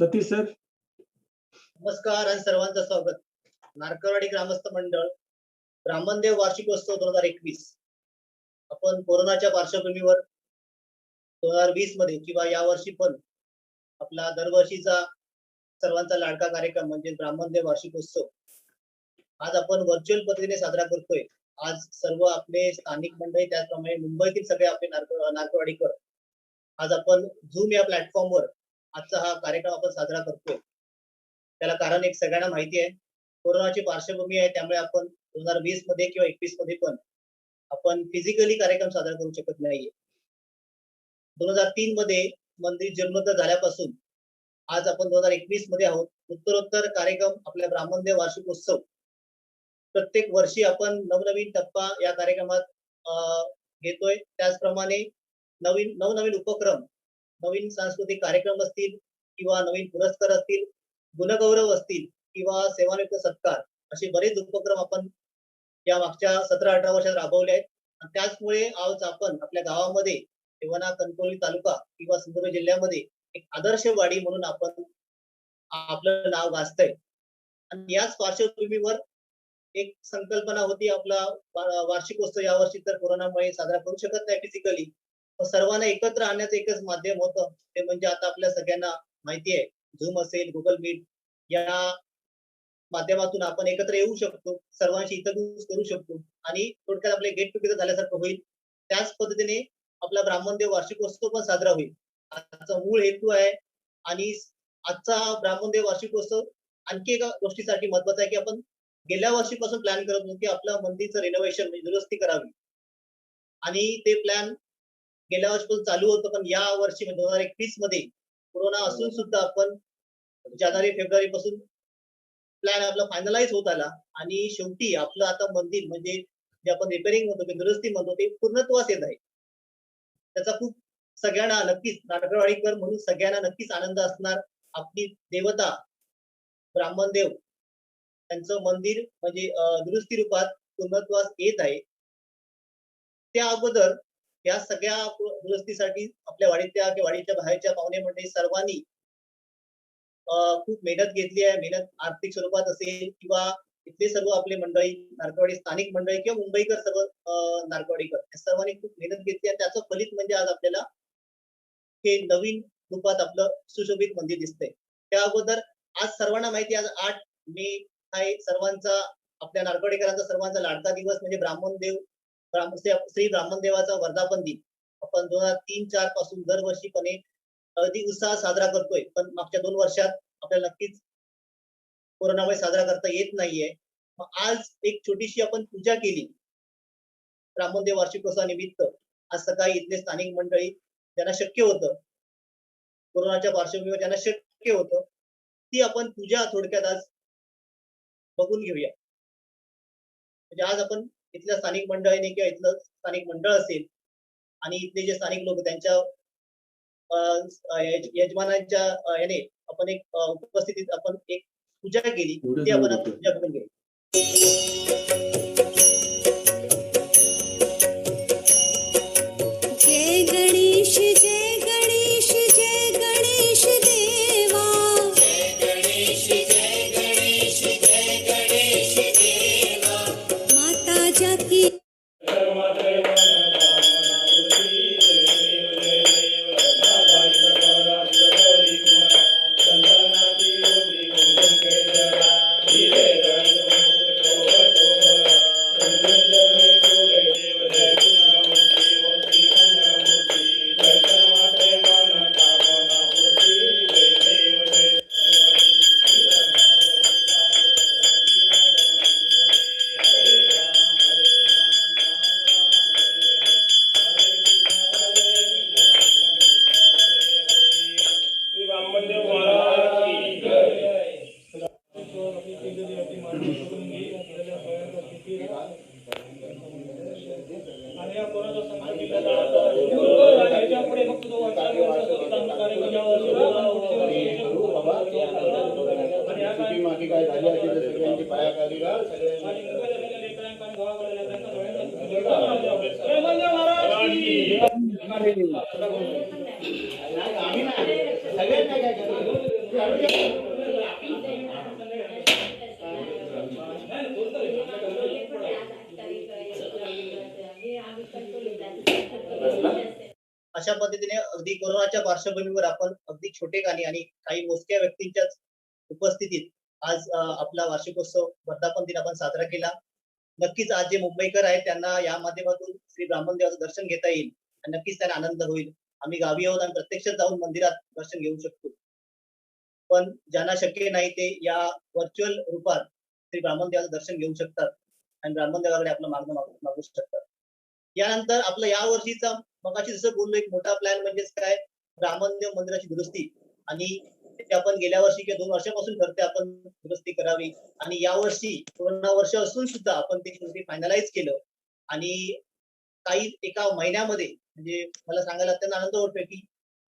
Satish sir. नमस्कार आणि सर्वांचं स्वागत. नारकरवाडी ग्रामस्थ मंडळ ब्राह्मणदेव वार्षिकोत्सव 2021 आपण कोरोनाच्या पार्श्वभूमीवर 2020 मध्ये किंवा यावर्षी पण आपला दरवर्षीचा सर्वांचा लाडका कार्यक्रम म्हणजे ब्राह्मणदेव वार्षिकोत्सव आज आपण व्हर्च्युअल पद्धतीने साजरा करतोय. आज सर्व आपले स्थानिक मंडळी त्याचप्रमाणे मुंबईतील सगळे आपले नारकरवाडीकर आज आपण झूम या प्लॅटफॉर्मवर आजचा हा कार्यक्रम आपण साजरा करतोय. त्याला कारण एक सगळ्यांना माहिती आहे, कोरोनाची पार्श्वभूमी आहे, त्यामुळे आपण 2020 मध्ये किंवा 21 मध्ये पण आपण फिजिकली कार्यक्रम साजरा करू शकत नाहीये. 2003 मध्ये मंदिर जीर्णोद्धार झाल्यापासून आज आपण 2021 मध्ये आहोत. उत्तरोत्तर कार्यक्रम आपल्या ब्राह्मणदेव वार्षिकोत्सव प्रत्येक वर्षी आपण नवनवीन टप्पा या कार्यक्रमात घेतोय. त्याचप्रमाणे नवनवीन उपक्रम, नवीन सांस्कृतिक कार्यक्रम असतील किंवा नवीन पुरस्कार असतील, गुणगौरव असतील किंवा सेवानिवृत्त सत्कार, असे बरेच उपक्रम आपण या मागच्या 17-18 वर्षात राबवले आहेत. आणि त्याचमुळे आज आपण आपल्या गावामध्ये येवला कणकवली तालुका किंवा सिंधुदुर्ग जिल्ह्यामध्ये एक आदर्श वाडी म्हणून आपण आपलं नाव गाजतंय. आणि याच पार्श्वभूमीवर एक संकल्पना होती, आपला वार्षिकोत्सव यावर्षी तर कोरोनामुळे साजरा करू शकत नाही फिजिकली, सर्वांना एकत्र आणण्याचं एकच माध्यम होतं, ते म्हणजे आता आपल्या सगळ्यांना माहिती आहे झूम असेल, गुगल मीट या माध्यमातून आपण एकत्र येऊ शकतो, सर्वांशी इंटरव्ह्यूज करू शकतो आणि थोडक्यात आपले गेट टुगेदर झाल्यासारखं होईल. त्याच पद्धतीने आपला ब्राह्मणदेव वार्षिकोत्सव पण साजरा होईल. आजचा मूळ हेतू आहे. आणि आजचा ब्राह्मणदेव वार्षिकोत्सव आणखी एका गोष्टीसाठी महत्वाचा आहे की आपण गेल्या वर्षीपासून प्लॅन करत होतो की आपलं मंदिरचं रिनोव्हेशन म्हणजे दुरुस्ती करावी, आणि ते प्लॅन गेल्या वर्षीपासून चालू होतं. पण या वर्षी 2021 मध्ये कोरोना असून सुद्धा आपण जानेवारी फेब्रुवारी पासून प्लॅन आपला फायनलाइज होत आला आणि शेवटी आपलं आता मंदिर म्हणजे जे आपण रिपेअरिंग म्हणतो की दुरुस्ती म्हणतो ते पूर्णत्वास येत आहे. त्याचा खूप सगळ्यांना नक्कीच नारकरवाडीकर म्हणून सगळ्यांना नक्कीच आनंद असणार. आपली देवता ब्राह्मणदेव त्यांचं मंदिर म्हणजे दुरुस्ती रूपात पूर्णत्वास येत आहे. त्या अगोदर या सगळ्या दुरुस्तीसाठी आपल्या वाडीच्या किंवा वाडीच्या बाहेरच्या पाहुणे मंडळी सर्वांनी खूप मेहनत घेतली आहे. मेहनत आर्थिक स्वरूपात असेल किंवा इथले सर्व आपले मंडळी नारकरवाडी स्थानिक मंडळी किंवा मुंबईकर सर्व नारकरवाडीकर या सर्वांनी खूप मेहनत घेतली आहे. त्याचं फलित म्हणजे आज आपल्याला हे नवीन रूपात आपलं सुशोभित मंदिर दिसतंय. त्या अगोदर आज सर्वांना माहिती आहे, आज 8 मे आहे सर्वांचा, आपल्या नारकरवाडीकरांचा सर्वांचा लाडका दिवस म्हणजे श्री ब्राह्मणदेवाचा वर्धापन दिन. आपण 2003-4 पासून दरवर्षीपणे अगदी उत्साहात साजरा करतोय, पण मागच्या 2 वर्षात आपल्याला नक्कीच कोरोनामुळे साजरा करता येत नाहीये. मग आज एक छोटीशी आपण पूजा केली ब्राह्मणदेव वार्षिकोत्सवानिमित्त. आज सकाळी इथले स्थानिक मंडळी ज्यांना शक्य होतं, कोरोनाच्या पार्श्वभूमीवर ज्यांना शक्य होतं, ती आपण पूजा थोडक्यात आज बघून घेऊया. म्हणजे आज आपण इथल्या स्थानिक मंडळीने किंवा इथलं स्थानिक मंडळ असेल आणि इथले जे स्थानिक लोक त्यांच्या यजमानांच्या याने आपण एक उपस्थितीत आपण एक पूजा केली, ती आपण पूजा करून घेऊ. जय गणेश जय गणेश जय गणेश देवा, जय गणेश जय गणेश जय गणेश देवा, माता जाकी अशा पद्धतीने अगदी कोरोनाच्या पार्श्वभूमीवर आपण अगदी छोटेखानी आणि काही मोजक्या व्यक्तींच्याच उपस्थितीत आज आपला वार्षिकोत्सव वर्धापन दिन आपण साजरा केला. नक्कीच आज जे मुंबईकर आहेत त्यांना या माध्यमातून श्री ब्राह्मणदेवाचं दर्शन घेता येईल आणि नक्कीच त्यांना आनंद होईल. आम्ही गावी आहोत आणि प्रत्यक्षात जाऊन मंदिरात दर्शन घेऊ शकतो. पण ज्यांना शक्य नाही ते या व्हर्च्युअल रूपात श्री ब्राह्मणदेवाचं दर्शन घेऊ शकतात आणि ब्राह्मणदेवाकडे आपलं मागणं मागू शकतात. यानंतर आपलं या वर्षीचा मगाशी जसं बोललो एक मोठा प्लॅन म्हणजेच काय ब्राह्मणदेव मंदिराची दुरुस्ती आणि ते आपण गेल्या वर्षी किंवा 2 वर्षापासून करते आपण दुरुस्ती करावी आणि यावर्षी कोरोना वर्ष असून सुद्धा आपण ते शेवटी फायनलाइज केलं आणि काही एका महिन्यामध्ये म्हणजे मला सांगायला अत्यंत आनंद होतोय की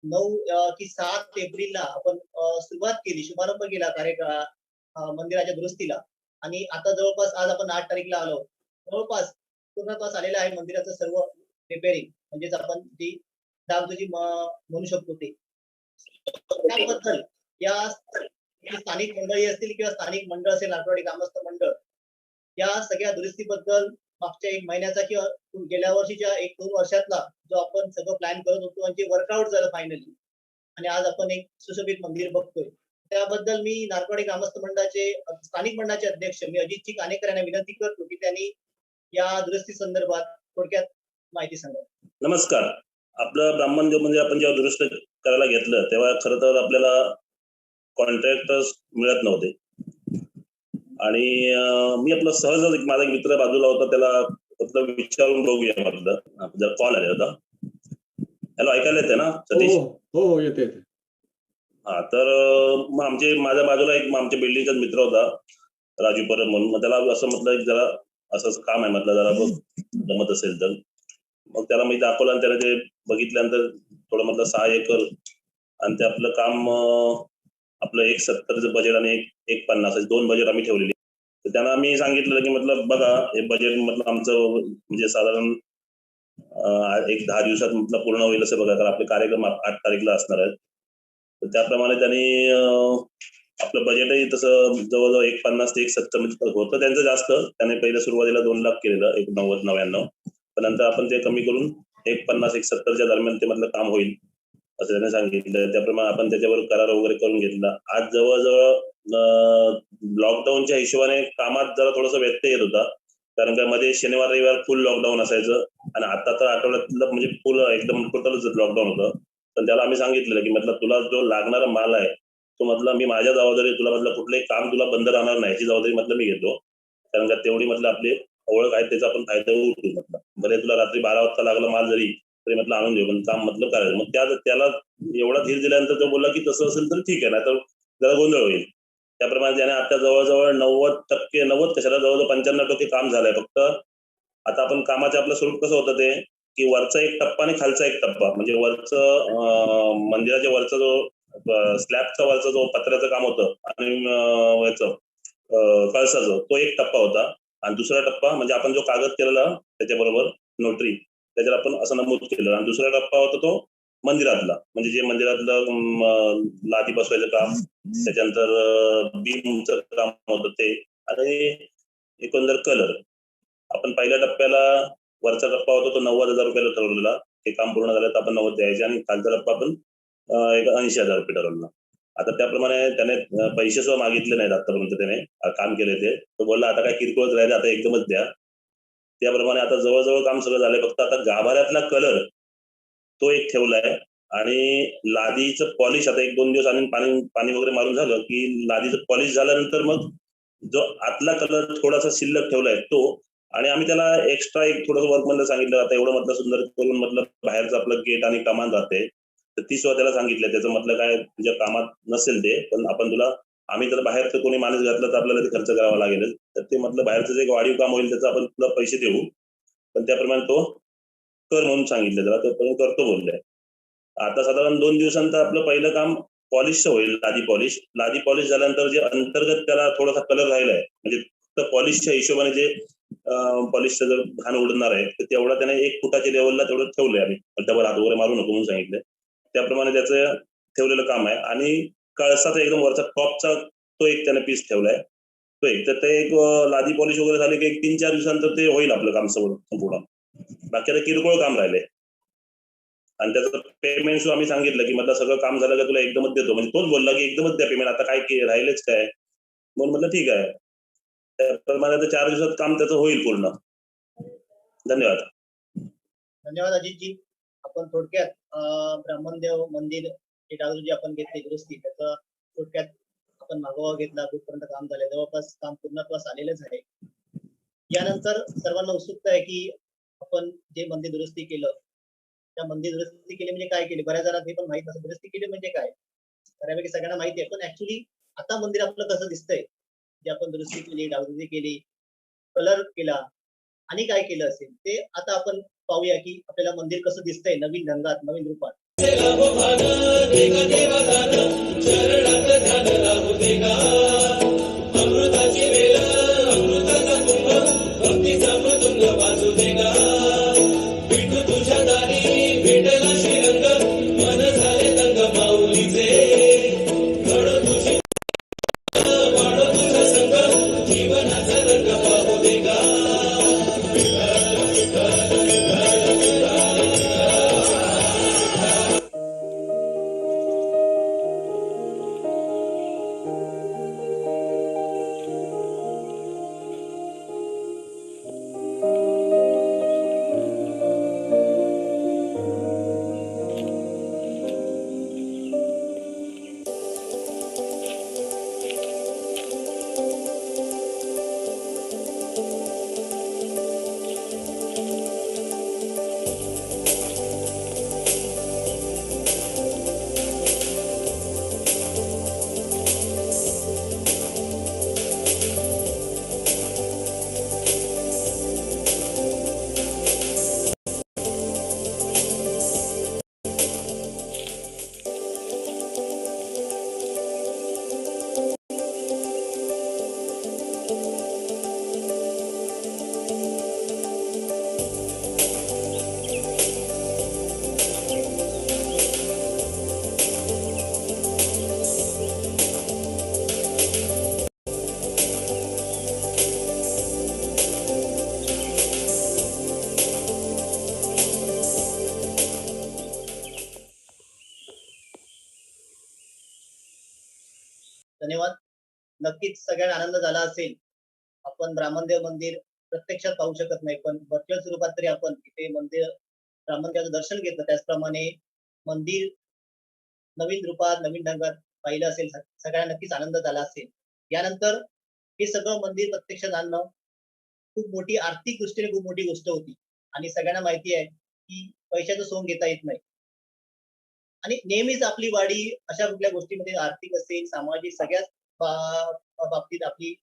9 की 7 एप्रिलला आपण सुरुवात केली, शुभारंभ केला मंदिराच्या दुरुस्तीला आणि आता जवळपास आज आपण 8 तारीखला आलो. जवळपास पूर्णत्वास आलेलं आहे मंदिराचं सर्व रिपेअरिंग म्हणजेच आपण जी डागडुजी म्हणू शकतो ते. त्याबद्दल या स्थानिक मंडळी असतील किंवा स्थानिक मंडळ असेल नागपूरवाडी ग्रामस्थ मंडळ या सगळ्या दुरुस्तीबद्दल मागच्या 1 महिन्याचा किंवा गेल्या वर्षीच्या 1-2 वर्षातला जो आपण सगळं प्लॅन करत होतो आणि जे वर्कआउट झालं फायनली आणि आज आपण एक सुशोभित मंदिर बघतोय. त्याबद्दल मी नागपूरवाडी ग्रामस्थ मंडळाचे स्थानिक मंडळाचे अध्यक्ष मी अजितजी कानेकर यांना विनंती करतो की त्यांनी या दुरुस्ती संदर्भात थोडक्यात माहिती सांगा. नमस्कार. आपलं ब्राह्मणदेव मंदिर आपण जेव्हा दुरुस्त करायला घेतलं तेव्हा खरं तर आपल्याला कॉन्ट्रॅक्टर्स मिळत नव्हते आणि मी आपलं सहजच माझा एक मित्र बाजूला होता त्याला आपलं विचारून बघूया म्हटलं. जर कॉल आला होता. हॅलो, ऐकायला येते ना सतीश? हो येते. हा, तर मग माझ्या बाजूला एक आमच्या बिल्डिंगचाच मित्र होता राजू परब म्हणून. मग त्याला असं म्हटलं की जरा असंच काम आहे म्हटलं, जरा जमत असेल तर. मग त्याला मी दाखवलं आणि त्याला ते बघितल्यानंतर थोडं म्हटलं 6 एकर आणि ते आपलं काम आपलं 170चं बजेट आणि 150 2 बजेट आम्ही ठेवलेली. तर त्यांना आम्ही सांगितलं की म्हटलं बघा हे बजेट म्हटलं आमचं म्हणजे साधारण 10 दिवसात म्हटलं पूर्ण होईल असं बघा, कारण आपले कार्यक्रम 8 तारीखला असणार आहेत. तर त्याप्रमाणे त्यांनी आपलं बजेटही तसं जवळजवळ 150 ते 170 होतं त्यांचं जास्त. त्याने पहिलं सुरुवातीला 2 लाख केलेलं 190-99, पण नंतर आपण ते कमी करून 150-170च्या दरम्यान ते म्हटलं काम होईल असं त्याने सांगितलं. त्याप्रमाणे आपण त्याच्यावर करार वगैरे करून घेतला. आज जवळजवळ लॉकडाऊनच्या हिशोबाने कामात जरा थोडासा व्यत्यय येत होता, कारण का मध्ये शनिवार रविवार फुल लॉकडाऊन असायचं आणि आता तर आठवड्यातलं म्हणजे फुल एकदम टोटलच लॉकडाऊन होतं. पण त्याला आम्ही सांगितलेलं की म्हटलं तुला जो लागणारा माल आहे तो म्हटलं मी माझ्या जबाबदारी, तुला म्हटलं कुठलंही काम तुला बंद राहणार नाही याची जबाबदारी म्हटलं मी घेतो, कारण का तेवढी म्हटलं आपली ओळख आहे त्याचा आपण फायदा उठू म्हटलं. भले तुला रात्री 12 वाजता लागला माल जरी तरी म्हटलं आणून देऊ, पण काम म्हटलं करायचं. मग त्याला एवढा धीर दिल्यानंतर तो बोलला की तसं असेल तर ठीक आहे, नाही तर जरा गोंधळ होईल. त्याप्रमाणे त्याने आता जवळजवळ 90% कशाला जवळजवळ 95% काम झालंय. फक्त आता आपण कामाचे आपलं स्वरूप कसं होतं ते की वरचा एक टप्पा आणि खालचा एक टप्पा, म्हणजे वरचं मंदिराच्या वरचा जो स्लॅबचा वरचा जो पत्र्याचं काम होतं आणि याचं कळसाचं तो एक टप्पा होता आणि दुसरा टप्पा म्हणजे आपण जो कागद केलेला त्याच्याबरोबर नोटरी त्याच्यावर आपण असं नमूद केलं आणि दुसरा टप्पा होता तो मंदिरातला, म्हणजे जे मंदिरातलं लादी बसवायचं काम, त्याच्यानंतर बीमचं काम होतं ते आणि एकंदर कलर. आपण पहिल्या टप्प्याला वरचा टप्पा होता तो 90,000 रुपयाला ठरवलेला, ते काम पूर्ण झालं तर आपण 90 द्यायचे आणि खालचा टप्पा आपण 80,000 रुपये ठरवला. आता त्याप्रमाणे त्याने पैसे सुद्धा मागितले नाहीत आतापर्यंत, त्याने काम केले ते. तो बोलला आता काय किरकोळच राहिले, आता एकदमच द्या. त्याप्रमाणे आता जवळजवळ काम सगळं झालंय. फक्त आता गाभाऱ्यातला कलर तो एक ठेवलाय आणि लादीचं पॉलिश आता 1-2 दिवस आणि पाणी वगैरे मारून झालं की लादीचं पॉलिश झाल्यानंतर मग जो आतला कलर थोडासा शिल्लक ठेवलाय तो. आणि आम्ही त्याला एक्स्ट्रा एक थोडंसं वर्क म्हणलं सांगितलं, आता एवढं म्हटलं सुंदर करून म्हटलं बाहेरचं आपलं गेट आणि कमान राहते तर ती सुद्धा त्याला सांगितलं. त्याचं म्हटलं काय तुझ्या कामात नसेल ते, पण आपण तुला आम्ही जर बाहेरचं कोणी माणूस घातलं तर आपल्याला ते खर्च करावा लागेल, तर ते म्हटलं बाहेरचं जे वाढीव काम होईल त्याचं आपण तुला पैसे देऊ, पण त्याप्रमाणे तो कर म्हणून सांगितलं त्याला, तो करतो बोलले. आता साधारण 2 दिवसांचं आपलं पहिलं काम पॉलिशचं होईल, लादी पॉलिश झाल्यानंतर जे अंतर्गत त्याला थोडासा कलर राहिलाय, म्हणजे फक्त पॉलिशच्या हिशोबाने जे पॉलिशचं जर घाण उडणार आहे तर तेवढा त्याने 1 फुटाच्या लेवलला तेवढं ठेवलंय आम्ही, डबल हात वगैरे मारू नको म्हणून सांगितलंय. त्याप्रमाणे त्याचं ठेवलेलं काम आहे. आणि कळसाचा एकदम वरचा टॉपचा तो एक त्याने पीस ठेवलाय, तो एक. तर ते एक लादी पॉलिश वगैरे झाले की 3-4 दिवसानंतर ते होईल आपलं काम संपूर्ण. बाकी आता किरकोळ काम राहिलंय. आणि त्याचं पेमेंट आम्ही सांगितलं की म्हटलं सगळं काम झालं का तुला एकदमच देतो, म्हणजे तोच बोलला की एकदमच द्या पेमेंट, आता काय राहिलेच काय. म्हणून म्हटलं ठीक आहे. त्याप्रमाणे आता 4 दिवसात काम त्याचं होईल पूर्ण. धन्यवाद. धन्यवाद अजितजी. आपण थोडक्यात ब्राह्मणदेव मंदिर हे डागडुजी आपण घेतली दुरुस्ती, त्याचा थोडक्यात आपण मागोवा घेतला. कुठपर्यंत काम झालंय, जवळपास काम पूर्णत्वास आलेलंच आहे. यानंतर सर्वांना उत्सुकता आहे की आपण जे मंदिर दुरुस्ती केलं, त्या मंदिर दुरुस्ती केली म्हणजे काय केली. बऱ्याच जणांना हे पण माहित नसेल दुरुस्ती केली म्हणजे काय. बऱ्यापैकी सगळ्यांना माहिती आहे, पण ऍक्च्युली आता मंदिर आपलं कसं दिसतंय, जे आपण दुरुस्ती केली, डागडुजी केली, कलर केला आणि काय केलं असेल ते आता आपण पाहूया की आपल्याला मंदिर कसं दिसतंय नवीन रंगात, नवीन रूपात. धन्यवाद. नक्कीच सगळ्यांना आनंद झाला असेल. आपण ब्राह्मणदेव मंदिर प्रत्यक्षात पाहू शकत नाही, पण व्हर्च्युअल स्वरूपात तरी आपण इथे मंदिर ब्राह्मणदेवाचं दर्शन घेतलं. त्याचप्रमाणे मंदिर नवीन रूपात, नवीन ढंगात पाहिलं असेल. सगळ्यांना नक्कीच आनंद झाला असेल. यानंतर हे सगळं मंदिर प्रत्यक्षात आणणं खूप मोठी आर्थिक दृष्टीने खूप मोठी गोष्ट होती. आणि सगळ्यांना माहिती आहे की पैशाचं सोंग घेता येत नाही. आणि नेहमीच आपली वाडी अशा कुठल्या गोष्टीमध्ये आर्थिक असेल, सामाजिक सगळ्याच बाबतीत आपली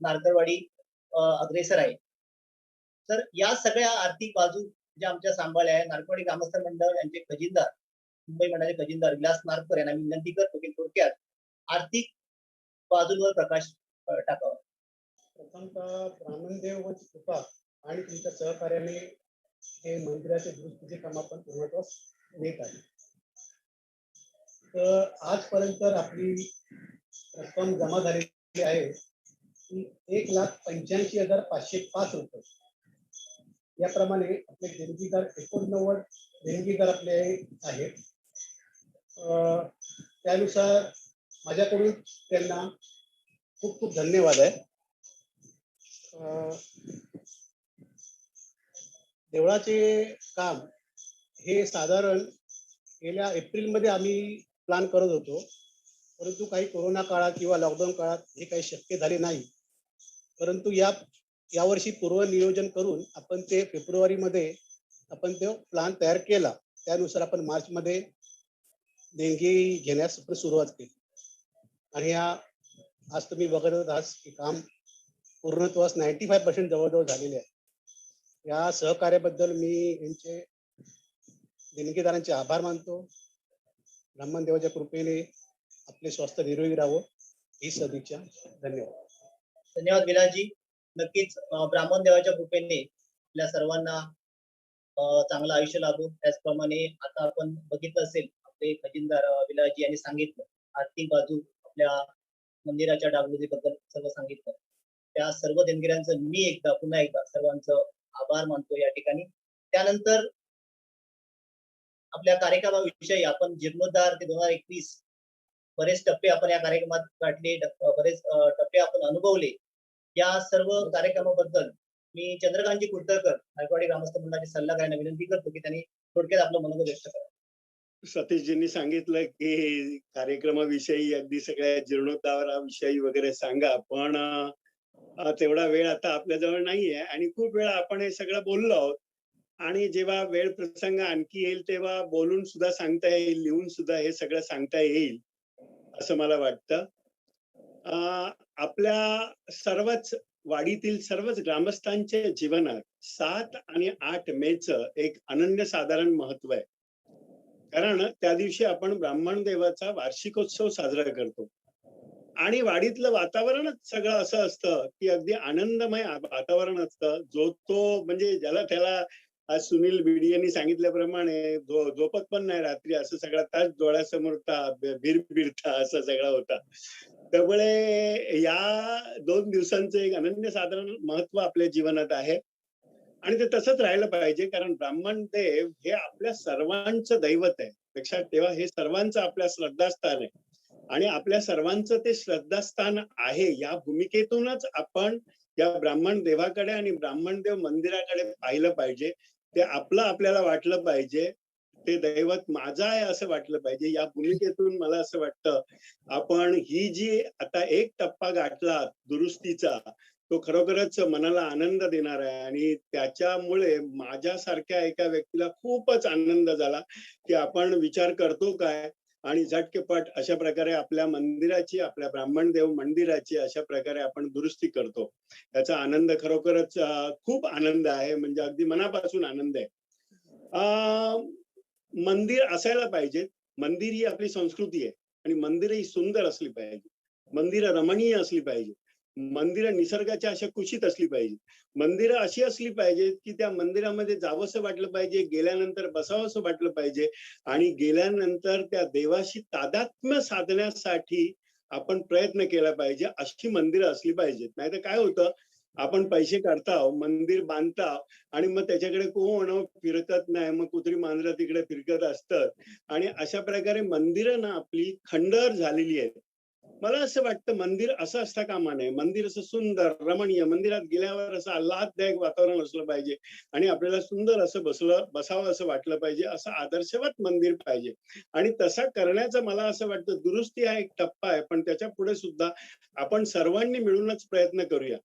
नारकरवाडी अग्रेसर आहे. तर या सगळ्या आर्थिक बाजू ज्या आमच्या सांभाळल्या आहे, नारकरवाडी ग्रामस्थ मंडळ यांचे खजिनदार, मुंबई मंडळाचे खजिनदार विलास नारकर यांना मी विनंती करतो की थोडक्यात आर्थिक बाजूंवर प्रकाश टाकावा. प्रथमतः ब्राह्मणदेव व कृपा आणि तुमच्या सहकार्याने हे मंदिराचे दुरुस्तीचे काम आपण पूर्णत्वास नेत आहे. तर आजपर्यंत आपली रक्कम जमा झालेली आहे की 1,85,505 रुपये. याप्रमाणे आपले देणगीदार 89 देणगीदार आपले आहेत. त्यानुसार माझ्याकडून त्यांना खूप खूप धन्यवाद आहे. देवळाचे काम हे साधारण गेल्या एप्रिलमध्ये आम्ही प्लॅन करत होतो, परंतु काही कोरोना काळात किंवा लॉकडाऊन काळात हे काही शक्य झाले नाही. परंतु यावर्षी पूर्व नियोजन करून आपण ते फेब्रुवारीमध्ये आपण तो प्लॅन तयार केला. त्यानुसार आपण मार्चमध्ये देणगी घेण्यास सुरुवात केली. आणि आज तुम्ही बघत आहात की काम पूर्णत्वास 95% जवळजवळ झालेले आहे. या सहकार्याबद्दल मी यांचे देणगीदारांचे आभार मानतो. ब्राह्मणदेवाच्या कृपेने आपले स्वास्थ्य निरोगी राहावं ही सदिच्छा. धन्यवाद. धन्यवाद विलासजी. नक्कीच ब्राह्मण देवाच्या कृपेने आपल्या सर्वांना चांगलं आयुष्य लाभो. त्याचप्रमाणे आता आपण बघितलं असेल आपले खजिनदार विलासजी यांनी सांगितलं आर्थिक बाजू आपल्या मंदिराच्या डागडुजीबद्दल सर्व सांगितलं. त्या सर्व देणगीरांचं मी पुन्हा एकदा सर्वांचं आभार मानतो या ठिकाणी. त्यानंतर आपल्या कार्यक्रमाविषयी आपण जीर्णोद्धार ते 2021 बरेच टप्पे आपण या कार्यक्रमात गाठले, बरेच टप्पे आपण अनुभवले. या सर्व कार्यक्रमाबद्दल मी चंद्रकांतजी कुडतरकर नायकवाडी ग्रामस्थ मंडळाचे सल्लागारांना विनंती करतो की त्यांनी थोडक्यात आपलं मनोगत व्यक्त करावं. सतीशजींनी सांगितलं की कार्यक्रमाविषयी अगदी सगळ्या जीर्णोद्धाराविषयी वगैरे सांगा, पण तेवढा वेळ आता आपल्याजवळ नाहीये आणि खूप वेळा आपण हे सगळं बोललो आहोत. आणि जेव्हा वेळ प्रसंग आणखी येईल तेव्हा बोलून सुद्धा सांगता येईल, लिहून सुद्धा हे सगळं सांगता येईल असं मला वाटतं. आपल्या सर्वच वाडीतील सर्वच ग्रामस्थांच्या जीवनात 7 आणि 8 मेचं एक अनन्यसाधारण महत्व आहे. कारण त्या दिवशी आपण ब्राह्मण देवाचा वार्षिकोत्सव साजरा करतो आणि वाडीतलं वातावरणच सगळं असं असतं की अगदी आनंदमय वातावरण असतं. जो तो म्हणजे ज्याला त्याला आज सुनील बिडी यांनी सांगितल्याप्रमाणे झोपत पण नाही रात्री, असं सगळा तास डोळ्यासमोर भिरभिरता असं सगळा होता. त्यामुळे या 2 दिवसांचं एक अनन्यसाधारण महत्व आपल्या जीवनात आहे आणि ते तसंच राहिलं पाहिजे. कारण ब्राह्मण देव हे आपल्या सर्वांचं दैवत आहे. लक्षात ठेवा, हे सर्वांचं आपल्या श्रद्धास्थान आहे आणि आपल्या सर्वांचं ते श्रद्धास्थान आहे. या भूमिकेतूनच आपण या ब्राह्मण देवाकडे आणि ब्राह्मण देव मंदिराकडे पाहिलं पाहिजे. ते आपलं आपल्याला वाटलं पाहिजे, ते दैवत माझं आहे असं वाटलं पाहिजे. या भूमिकेतून मला असं वाटतं आपण ही जी आता एक टप्पा गाठला दुरुस्तीचा, तो खरोखरच मनाला आनंद देणार आहे आणि त्याच्यामुळे माझ्यासारख्या एका व्यक्तीला खूपच आनंद झाला की आपण विचार करतो काय आणि झटकेपट अशा प्रकारे आपल्या मंदिराची, आपल्या ब्राह्मण देव मंदिराची अशा प्रकारे आपण दुरुस्ती करतो. याचा आनंद खरोखरच खूप आनंद आहे, म्हणजे अगदी मनापासून आनंद आहे. मंदिर असायला पाहिजे. मंदिर ही आपली संस्कृती आहे आणि मंदिर ही सुंदर असली पाहिजे. मंदिरं रमणीय असली पाहिजे. मंदिरं निसर्गाच्या अशा कुशीत असली पाहिजे. मंदिरं अशी असली पाहिजेत की त्या मंदिरामध्ये जावंसं वाटलं पाहिजे, गेल्यानंतर बसावंसं वाटलं पाहिजे आणि गेल्यानंतर त्या देवाशी तादात्म्य साधण्यासाठी आपण प्रयत्न केला पाहिजे. अशी मंदिरं असली पाहिजेत. नाहीतर काय होतं, आपण पैसे काढताव, मंदिर बांधताव आणि मग त्याच्याकडे कोण फिरकत नाही. मग कुत्री मांजरं तिकडे फिरकत असतात आणि अशा प्रकारे मंदिरं ना आपली खंडर झालेली आहेत. मला असं वाटतं मंदिर असं असता कामा नये. मंदिर असं सुंदर रमणीय, मंदिरात गेल्यावर असं आल्हाददायक वातावरण असलं पाहिजे आणि आपल्याला सुंदर असं बसावं असं वाटलं पाहिजे. असं आदर्शवत मंदिर पाहिजे आणि तसा करण्याचा मला असं वाटतं दुरुस्ती हा एक टप्पा आहे, पण त्याच्या पुढे सुद्धा आपण सर्वांनी मिळूनच प्रयत्न करूया.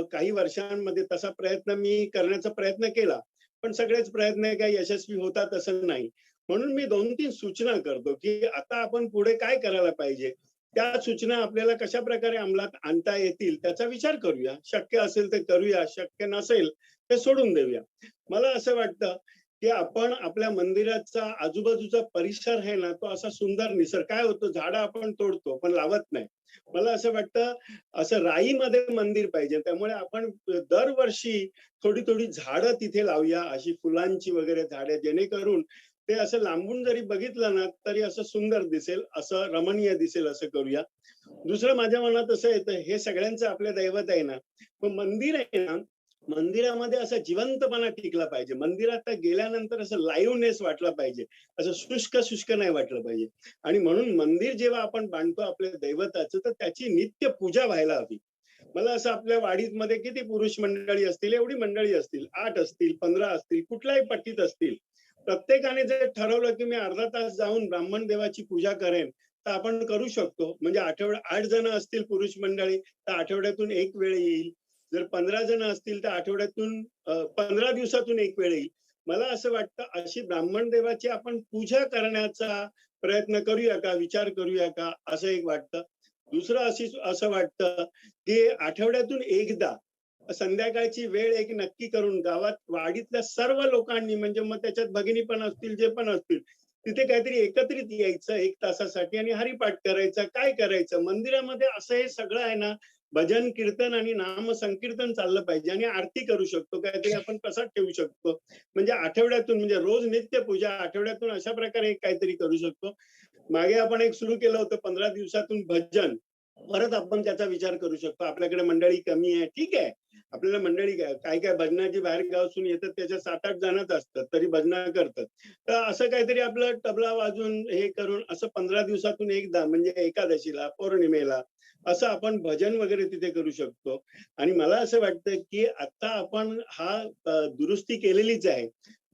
काही वर्षांमध्ये तसा प्रयत्न मी करण्याचा प्रयत्न केला, पण सगळेच प्रयत्न काही यशस्वी होतात असं नाही. म्हणून मी 2-3 सूचना करतो की आता आपण पुढे काय करायला पाहिजे. त्या सूचना आपल्याला कशा प्रकारे अंमलात आणता येतील त्याचा विचार करूया. शक्य असेल ते करूया, शक्य नसेल ते सोडून देऊया. मला असं वाटतं की आपण आपल्या मंदिराचा आजूबाजूचा परिसर आहे ना, तो असा सुंदर निसर्ग. काय होतं, झाडं आपण तोडतो पण लावत नाही. मला असं वाटतं असं राईमध्ये मंदिर पाहिजे. त्यामुळे आपण दरवर्षी थोडी थोडी झाडं तिथे लावूया, अशी फुलांची वगैरे झाडे, जेणेकरून ते असं लांबून जरी बघितलं ना तरी असं सुंदर दिसेल, असं रमणीय दिसेल, असं करूया. दुसरं माझ्या मनात असं येतं, हे सगळ्यांचं आपलं दैवत आहे ना, मग मंदिर आहे ना, मंदिरामध्ये असा जिवंतपणा टिकला पाहिजे. मंदिरात गेल्यानंतर असं लाईव्हनेस वाटला पाहिजे, असं शुष्क शुष्क नाही वाटलं पाहिजे. आणि म्हणून मंदिर जेव्हा आपण बांधतो आपल्या दैवताचं, तर त्याची नित्य पूजा व्हायला हवी. मला असं आपल्या वाडीमध्ये किती पुरुष मंडळी असतील, एवढी मंडळी असतील, 8 असतील, 15 असतील, कुठल्याही पट्टीत असतील, प्रत्येकाने जर ठरवलं की मी अर्धा तास जाऊन ब्राह्मण देवाची पूजा करेन, तर आपण करू शकतो. म्हणजे 8 जण असतील पुरुष मंडळी, तर आठवड्यातून एक वेळ येईल. जर 15 जण असतील तर आठवड्यातून 15 दिवसातून एक वेळ येईल. मला असं वाटतं अशी ब्राह्मण देवाची आपण पूजा करण्याचा प्रयत्न करूया का, विचार करूया का, असं एक वाटतं. दुसरं असं वाटतं की आठवड्यातून एकदा संध्याकाळची वेळ एक नक्की करून गावात वाडीतल्या सर्व लोकांनी, म्हणजे मग त्याच्यात भगिनी पण असतील, जे पण असतील, तिथे काहीतरी एकत्रित यायचं 1 तासासाठी आणि हरिपाठ करायचा. काय करायचं मंदिरामध्ये, असं हे सगळं आहे ना, भजन कीर्तन आणि नाम संकीर्तन चाललं पाहिजे आणि आरती करू शकतो, काहीतरी आपण प्रसाद ठेवू शकतो. म्हणजे आठवड्यातून, म्हणजे रोज नित्य पूजा, आठवड्यातून अशा प्रकारे काहीतरी करू शकतो. मागे आपण एक सुरू केलं होतं 15 दिवसातून भजन. परत आपण त्याचा विचार करू शकतो. आपल्याकडे मंडळी कमी आहे, ठीक आहे. आपल्याला मंडळी काय काय भजनाची बाहेर गावातून येतात, त्याच्या 7-8 जणच असतात, तरी भजनं करतात. तर असं काहीतरी आपलं तबला वाजवून हे करून असं 15 दिवसातून एकदा, म्हणजे एकादशीला, पौर्णिमेला असं आपण भजन वगैरे तिथे करू शकतो. आणि मला असं वाटतं की आता आपण दुरुस्ती केलेलीच आहे,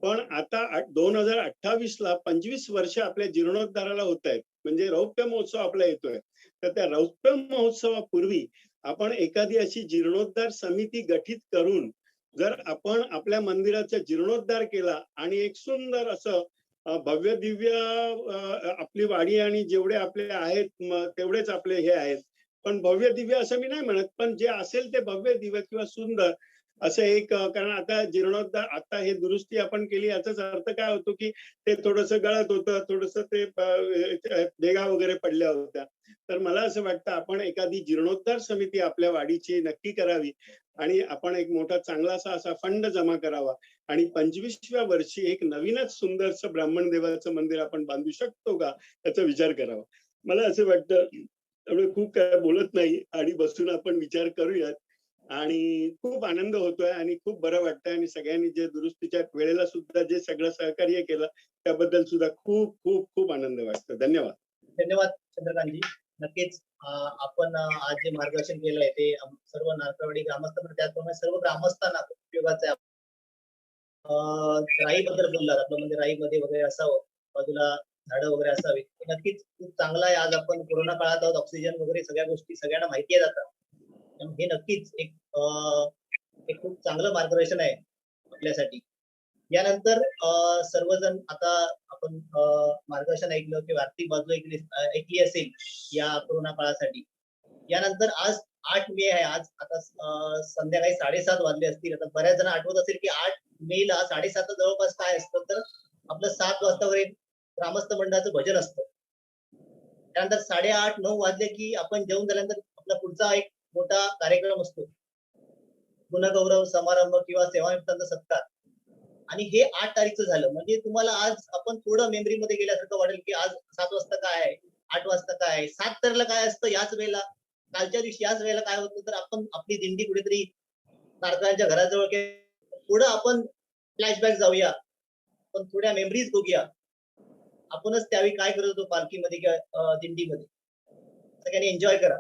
पण आता 2028ला 25 वर्ष आपल्या जीर्णोद्धाराला होत आहेत. म्हणजे रौप्य महोत्सव आपला येतोय. तर त्या रौप्य महोत्सवापूर्वी आपण एखादी अशी जीर्णोद्धार समिती गठीत करून जर आपण आपल्या मंदिराचा जीर्णोद्धार केला आणि एक सुंदर असं भव्य दिव्य आपली वाडी आणि जेवढे आपले आहेत तेवढेच आपले हे आहेत, पण भव्य दिव्य असं मी नाही म्हणत, पण जे असेल ते भव्य दिव्य किंवा सुंदर असं एक, कारण आता जीर्णोद्धार, आता हे दुरुस्ती आपण केली, याचाच अर्थ काय होतो की ते थोडंसं गळत होतं, थोडंसं ते भेगा वगैरे पडल्या होत्या. तर मला असं वाटतं आपण एखादी जीर्णोद्धार समिती आपल्या वाडीची नक्की करावी आणि आपण एक मोठा चांगलासा असा फंड जमा करावा आणि 25व्या वर्षी एक नवीनच सुंदरसं ब्राह्मण देवाचं मंदिर आपण बांधू शकतो का, याचा विचार करावा. मला असं वाटतं. त्यामुळे खूप काय बोलत नाही आणि बसून आपण विचार करूयात. आणि खूप आनंद होतोय आणि खूप बरं वाटतंय आणि सगळ्यांनी जे दुरुस्तीच्या वेळेला सुद्धा जे सगळं सहकार्य केलं त्याबद्दल सुद्धा खूप खूप खूप आनंद वाटतो. धन्यवाद. धन्यवाद चंद्रकांतजी. नक्कीच आपण आज जे मार्गदर्शन केलंय ते सर्व नारकळवाडी ग्रामस्थ, त्याचप्रमाणे सर्व ग्रामस्थांना खूप उपयोगाचं आहे. राईबद्दल बोललात, आपलं म्हणजे राईमध्ये वगैरे असावं, बाजूला झाडं वगैरे असावी, नक्कीच खूप चांगलं आहे. आज आपण कोरोना काळात आहोत, ऑक्सिजन वगैरे सगळ्या गोष्टी सगळ्यांना माहिती आहे आता. हे नक्कीच एक खूप चांगलं मार्गदर्शन आहे आपल्यासाठी. यानंतर सर्वजण आता आपण मार्गदर्शन ऐकलं किंवा आर्थिक बाजू ऐकली असेल या कोरोना काळासाठी. यानंतर आज 8 मे आहे. आज आता संध्याकाळी 7:30 वाजले असतील. आता बऱ्याच जण आठवत असेल की 8 मेला 7:30 जवळपास काय असतं, तर आपलं 7 वाजता वगैरे ग्रामस्थ मंडळाचं भजन असतं. त्यानंतर 8:30-9 वाजले की आपण जेवून झाल्यानंतर आपला पुढचा एक मोठा कार्यक्रम असतो, गुणगौरव समारंभ किंवा सेवानिवृत्तांचा सत्कार. आणि हे 8 तारीखचं झालं. म्हणजे तुम्हाला आज आपण थोडं मेमरीमध्ये गेल्यासारखं वाटेल की आज 7 वाजता काय आहे, 8 वाजता काय आहे, 7 तारखेला काय असतं, याच वेळेला कालच्या दिवशी याच वेळेला काय होतं, तर आपण आपली दिंडी कुठेतरी नारकळांच्या घराजवळ थोडं आपण फ्लॅशबॅक जाऊया, पण थोड्या मेमरीज बघूया. आपणच त्यावेळी काय करत होतो पालखीमध्ये किंवा दिंडीमध्ये. सगळ्यांनी एन्जॉय करा.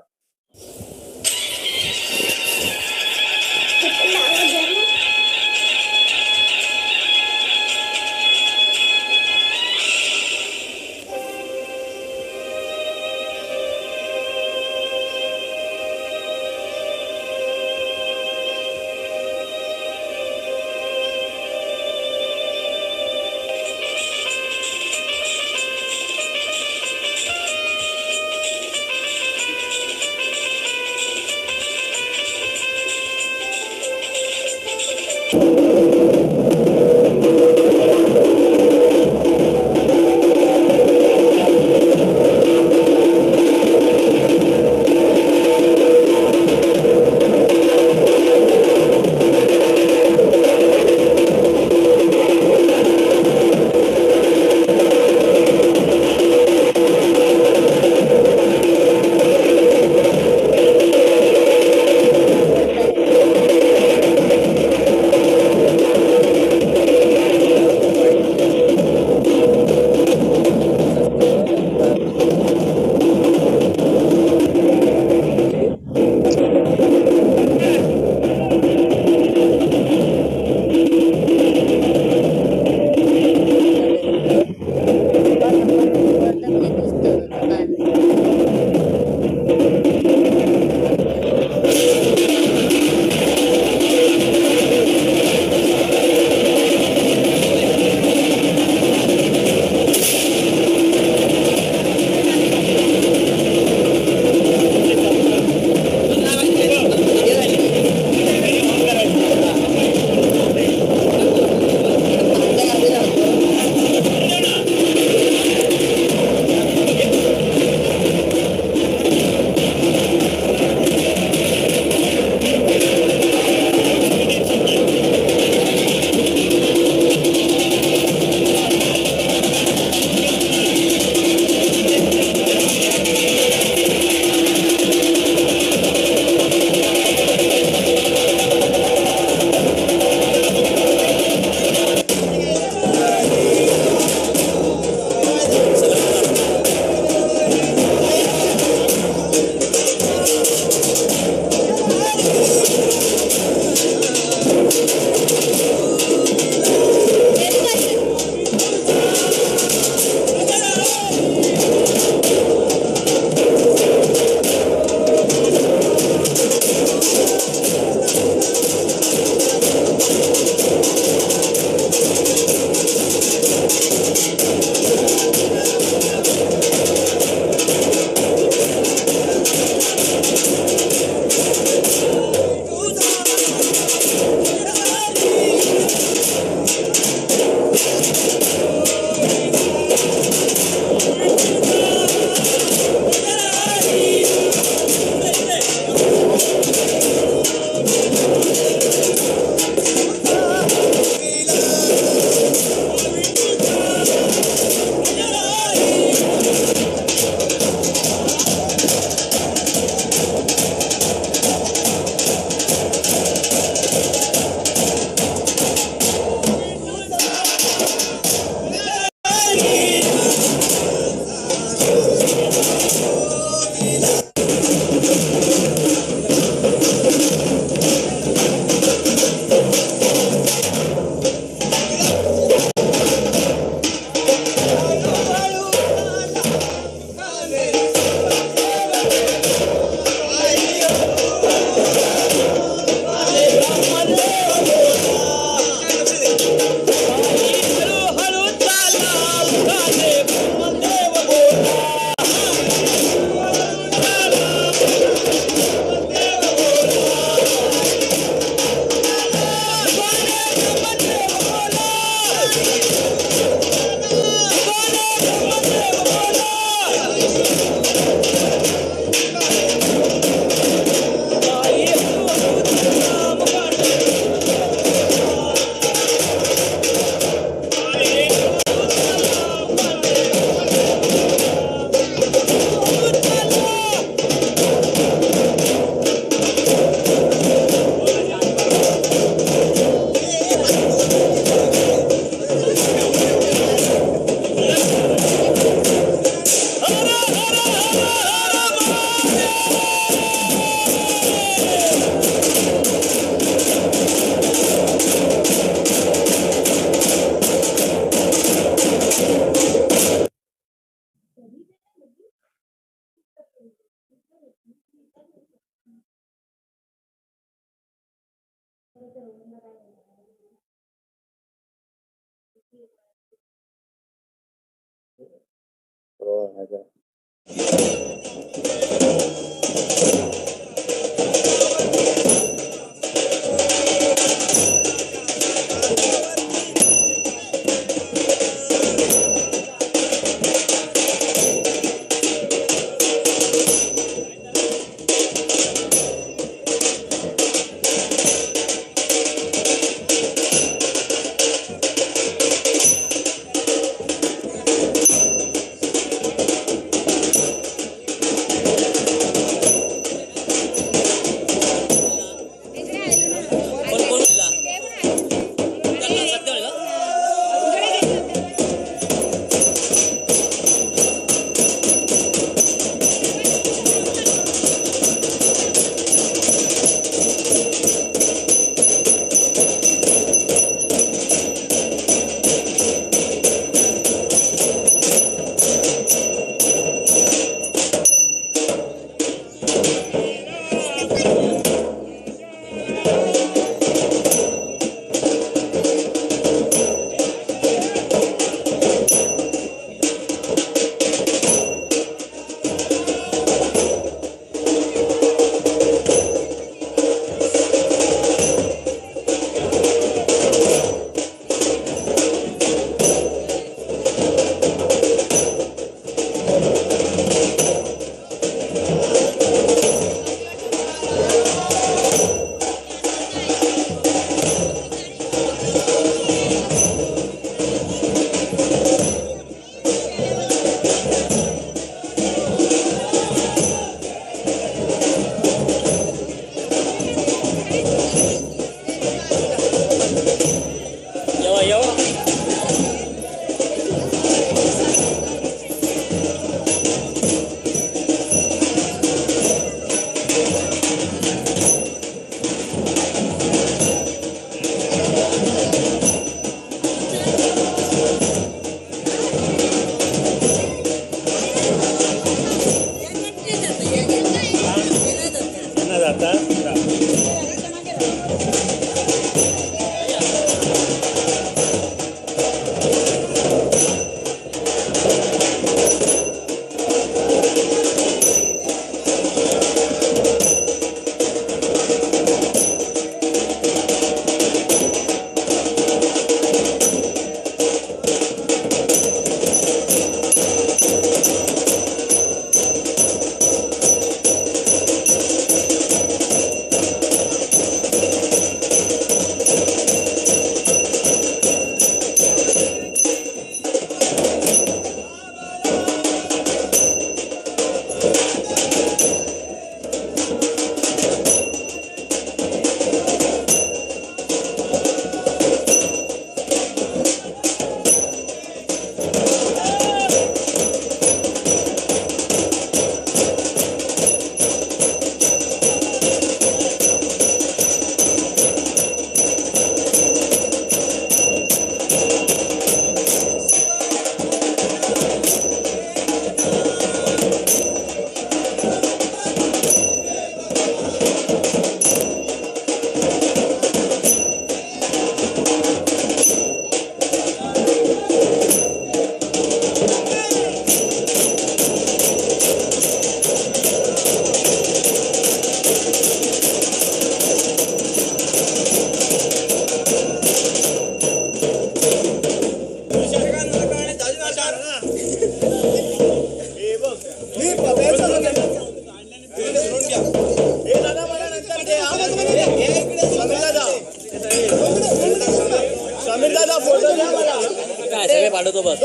सगळे पाठवतो बस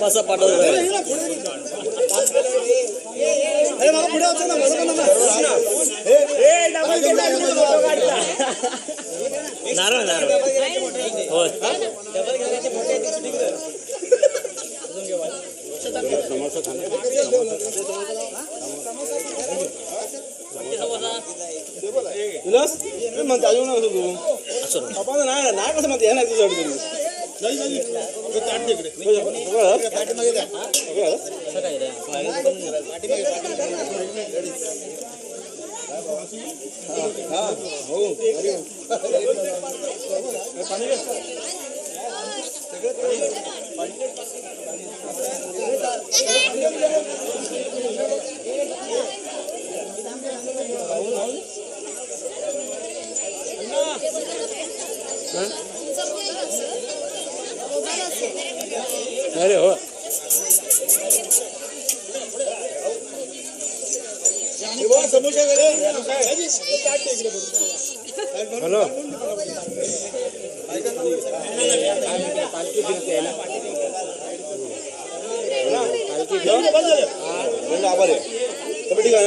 असं पाठवतो नारळ नारळ होय विलास म्हणते अजून असं तू पप्पा नाही नाही कसं म्हणते नाही तुझ्या हो अरे हो हॅलो ठीक आहे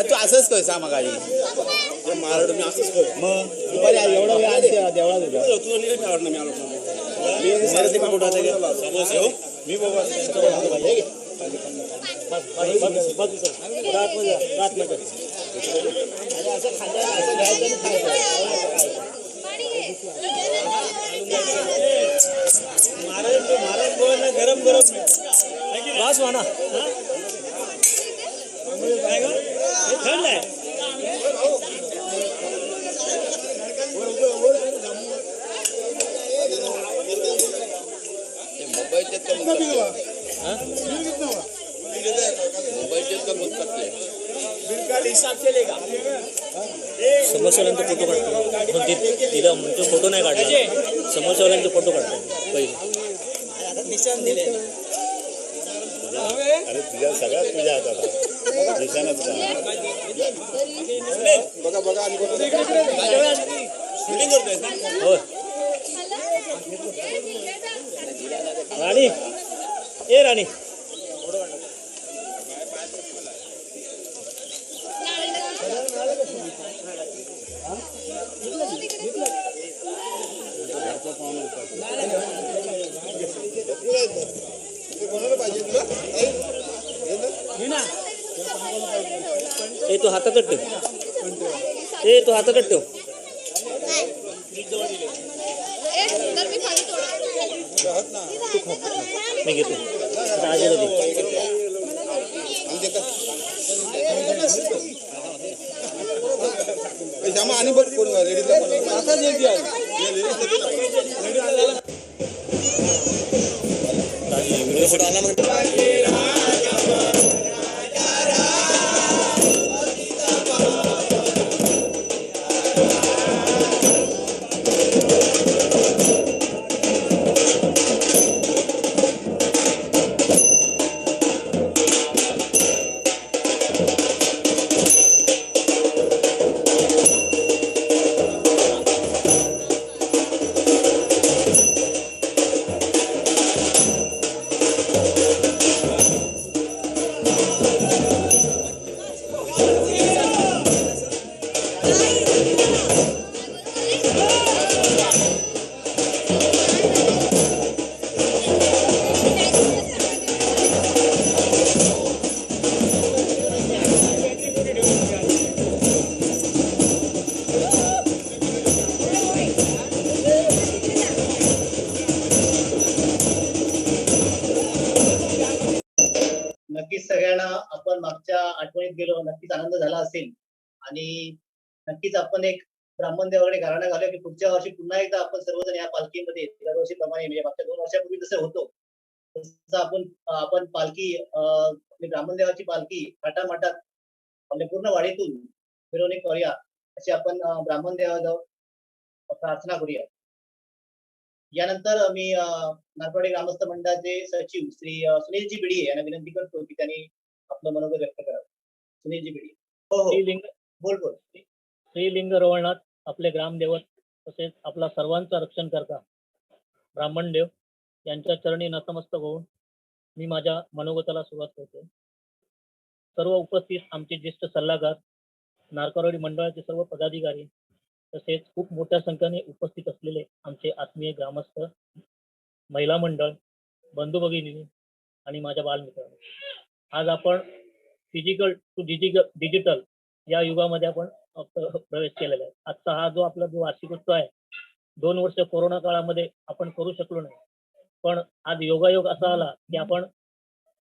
तू असंच कर सा मग आधी महाराष्ट्र मी असंच कर मग दुपारी एवढा वेळ आधी देवळात होता तू नाही काय आवडणार मी आलो मी कुठं होता का मी बाबा महाराज गरम गरम वास वाना थंड आहे समोरवाल्यांचा फोटो काढतो पण तिला म्हणजे फोटो नाही काढला समोरवाल्यांचा फोटो काढतो पहिले निशाण दिले अरे तुझ्या सगळ्यात तुझ्या हातात निशाणच बघा बघा आणि शूटिंग करतोय ना हो राणी ए राणी कोणाला पाहिजे तुला ए तू हातातच ठेव ए तू हातातच ठेव मी घेतो आजीला दे पैसा आणि बघ कोण लेडीजला आता जल्दी फोटो आला मग नक्कीच सगळ्यांना आपण मागच्या आठवणीत गेलो, नक्कीच आनंद झाला असेल आणि नक्कीच आपण एक ब्राह्मण देवाकडे घराणा घालूया की पुढच्या वर्षी पुन्हा एकदा आपण सर्वजण या पालखीमध्ये दरवर्षीप्रमाणे म्हणजे मागच्या 2 वर्षापूर्वी जसं होतो तसं आपण पालखी आपली ब्राह्मण देवाची पालखी थाटामाटात आपल्या पूर्ण वाडीतून मिरवणूक करूया अशी आपण ब्राह्मण देवाजवळ प्रार्थना करूया. यानंतर मी नारपाडी ग्रामस्थ मंडळाचे सचिव श्री सुनीलजी बिडिये यांना विनंती करतो की त्यांनी आपलं मनोगत व्यक्त करावं. सुनीलजी बिडिये. हो हो श्रीलिंग बोल. श्रीलिंग रवळनाथ आपले ग्रामदेवत तसेच आपला सर्वांचं रक्षण करता ब्राह्मणदेव यांच्या चरणी नतमस्तक होऊन मी माझ्या मनोगताला सुरुवात करतो. सर्व उपस्थित आमचे ज्येष्ठ सल्लागार, नारकरवाडी मंडळाचे सर्व पदाधिकारी तसेच खूप मोठ्या संख्येने उपस्थित असलेले आमचे आत्मीय ग्रामस्थ, महिला मंडळ, बंधू भगिनी आणि माझ्या बालमित्रांनो, आज आपण फिजिकल टू डिजिटल या युगामध्ये आपण प्रवेश केलेला आहे. आजचा हा जो आपला जो वार्षिकोत्सव आहे, 2 वर्ष कोरोना काळामध्ये आपण करू शकलो नाही, पण आज योगायोग असा आला की आपण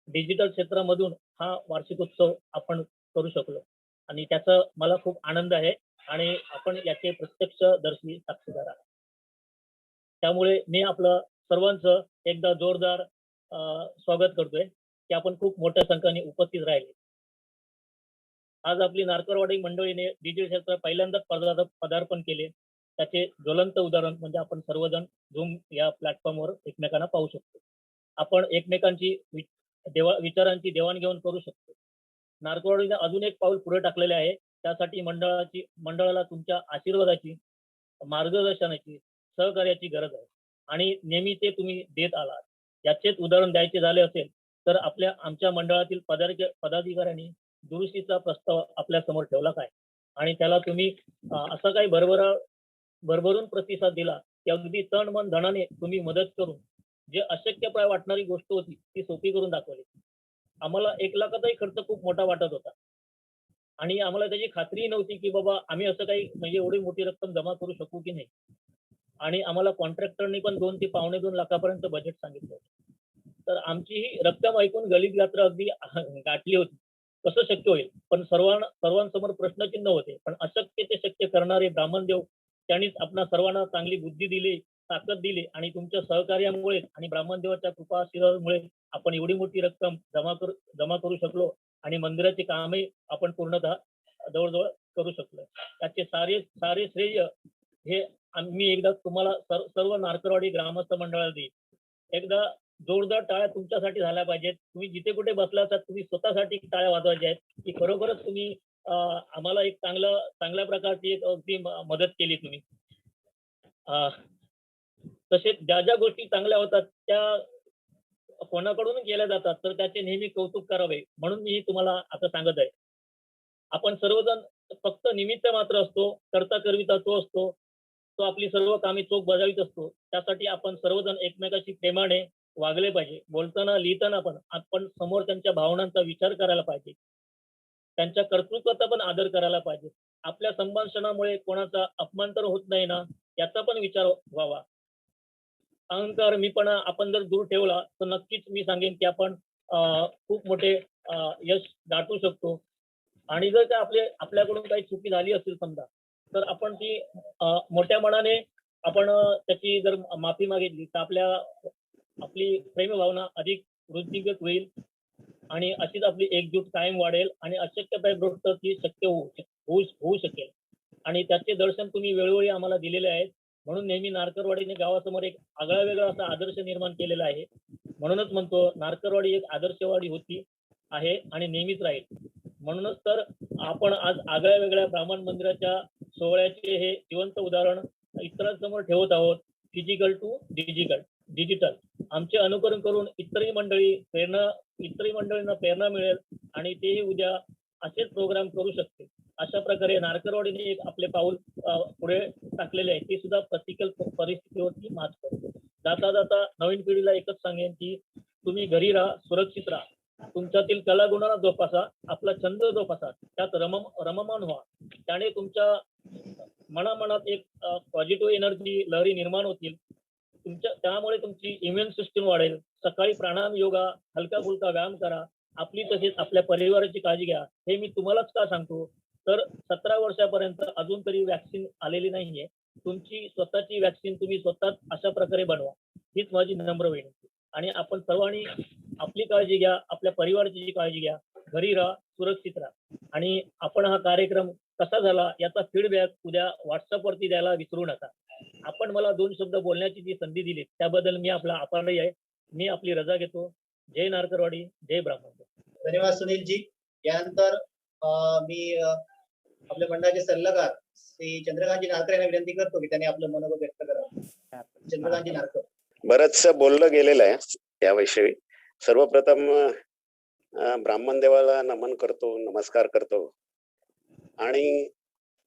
डिजिटल क्षेत्रामधून हा वार्षिकोत्सव आपण करू शकलो आणि त्याचा मला खूप आनंद आहे आणि आपण याचे प्रत्यक्षदर्शी साक्षीदार आहात. त्यामुळे मी आपलं सर्वांचं एकदा जोरदार स्वागत करतोय की आपण खूप मोठ्या संख्येने उपस्थित राहिले. आज आपली नारकरवाडी मंडळीने डिजिटल क्षेत्रात पहिल्यांदाच पदार्पण केले. त्याचे ज्वलंत उदाहरण म्हणजे आपण सर्वजण झूम या प्लॅटफॉर्मवर एकमेकांना पाहू शकतो. आपण एकमेकांची विचारांची देवाणघेवाण करू शकतो. नारकरवाडीने अजून एक पाऊल पुढे टाकलेले आहे. त्यासाठी मंडळाला तुमच्या आशीर्वादाची, मार्गदर्शनाची, सहकार्याची गरज आहे आणि नेहमी ते तुम्ही देत आलात. याचेच उदाहरण द्यायचे झाले असेल तर आमच्या मंडळातील पदाधिकाऱ्यांनी दुरुस्तीचा प्रस्ताव आपल्या समोर ठेवला काय आणि त्याला तुम्ही असा काही भरभरून प्रतिसाद दिला की अगदी तन मन धनाने तुम्ही मदत करून जे अशक्यप्राय वाटणारी गोष्ट होती ती सोपी करून दाखवली. आम्हाला 1 लाखाचाही खर्च खूप मोठा वाटत होता आणि आम्हाला त्याची खात्रीही नव्हती की बाबा आम्ही असं काही म्हणजे एवढी मोठी रक्कम जमा करू शकू की नाही. आणि आम्हाला कॉन्ट्रॅक्टरनी पण 2 ते पावणे 2 लाखापर्यंत बजेट सांगितलं होतं. तर आमची ही रक्कम ऐकून गलित गात्र अगदी गाठली होती. कसं शक्य होईल? पण सर्वांसमोर प्रश्नचिन्ह होते. पण अशक्य ते शक्य करणारे ब्राह्मणदेव त्यांनीच आपणा सर्वांना चांगली बुद्धी दिली, ताकद दिली आणि तुमच्या सहकार्यामुळे आणि ब्राह्मणदेवाच्या कृपा आशीर्वादामुळे आपण एवढी मोठी रक्कम जमा करू शकलो आणि मंदिराची कामे आपण पूर्णतः जवळजवळ करू शकलो. त्याचे सारे श्रेय हे मी एकदा तुम्हाला सर्व नारकरवाडी ग्रामस्थ मंडळाला देईन. एकदा जोरदार टाळ्या तुमच्यासाठी झाल्या पाहिजेत. तुम्ही जिथे कुठे बसला असाल तुम्ही स्वतःसाठी टाळ्या वाजवायच्या आहेत की खरोखरच तुम्ही आम्हाला एक चांगल्या प्रकारची एक अगदी मदत केली तुम्ही. तसेच ज्या गोष्टी चांगल्या होतात त्या कोणाकडून केल्या जातात तर त्याचे नेहमी कौतुक करावे म्हणून मी तुम्हाला आता सांगत आहे. आपण सर्वजण फक्त निमित्त मात्र असतो. करता करविता तो असतो. तो आपली सर्व कामे चोख बजावित असतो. त्यासाठी आपण सर्वजण एकमेकाशी प्रेमाने वागले पाहिजे. बोलताना लिहिताना पण आपण समोरच्यांच्या भावनांचा विचार करायला पाहिजे. त्यांच्या कर्तृत्वाचा पण आदर करायला पाहिजे. आपल्या संभाषणामुळे कोणाचा अपमान तर होत नाही ना याचा पण विचार व्हावा. अहंकार मीपणा आपण जर दूर ठेवला तर नक्कीच मी सांगेन की आपण खूप मोठे यश गाठू शकतो. आणि जर का आपल्याकडून काही चुकी झाली असेल समजा तर आपण ती मोठ्या मनाने आपण त्याची जर माफी मागितली तर आपली प्रेमभावना अधिक वृद्धिंगत होईल आणि अशीच आपली एकजूट कायम वाढेल आणि अशक्यप्राय गोष्ट ती शक्य होऊ शकेल. आणि त्याचे दर्शन तुम्ही वेळोवेळी आम्हाला दिलेले आहेत. म्हणून नेहमी नारकरवाडीने गावासमोर एक आगळा वेगळा असा आदर्श निर्माण केलेला आहे. म्हणूनच म्हणतो नारकरवाडी एक आदर्शवाडी होती आहे आणि नेहमीच राहील. म्हणूनच तर आपण आज आगळ्या वेगळ्या ब्राह्मण मंदिराच्या सोहळ्याचे हे जिवंत उदाहरण इतरांसमोर ठेवत आहोत. फिजिकल टू डिजिटल आमचे अनुकरण करून इतरही मंडळींना प्रेरणा मिळेल आणि तेही उद्या असेच प्रोग्राम करू शकतील. अशा प्रकारे नारकरवाडीने एक आपले पाऊल पुढे टाकलेले आहे. ते सुद्धा प्रतिकूल परिस्थितीवरती मात करतो. जाता जाता नवीन पिढीला एकच सांगेन की तुम्ही घरी राहा, सुरक्षित राहा, तुमच्यातील कलागुणांना जोपासा, आपला छंद जोपासा, त्यात रममान व्हा. त्याने तुमच्या मनात एक पॉझिटिव्ह एनर्जी लहरी निर्माण होतील. त्यामुळे तुमची इम्युन सिस्टीम वाढेल. सकाळी प्राणायाम, योगा, हलका फुलका व्यायाम करा. आपली तसेच आपल्या परिवाराची काळजी घ्या. हे मी तुम्हालाच का सांगतो तर 17 वर्षापर्यंत अजून तरी वॅक्सिन आलेली नाहीये. तुमची स्वतःची वॅक्सिन तुम्ही स्वतःच अशा प्रकारे बनवा. हीच माझी नम्र विनंती. आणि आपण सर्वांनी आपली काळजी घ्या, आपल्या परिवाराची काळजी घ्या, घरी राहा, सुरक्षित राहा. आणि आपण हा कार्यक्रम कसा झाला याचा फीडबॅक उद्या व्हॉट्सअपवरती द्यायला विसरू नका. आपण मला 2 शब्द बोलण्याची जी संधी दिली त्याबद्दल मी आपला आभारी आहे. मी आपली रजा घेतो. जय नारकरवाडी, जय ब्राह्मण. धन्यवाद सुनीलजी. यानंतर मी आपल्या मंडळाचे सल्लागार श्री चंद्रकांतजी नारकर यांना विनंती करतो की त्यांनी आपलं मनोगत व्यक्त करावं. चंद्रकांतजी नारकर. बरंचसं बोललं गेलेलं आहे याविषयी. सर्वप्रथम ब्राह्मण देवाला नमन करतो, नमस्कार करतो. आणि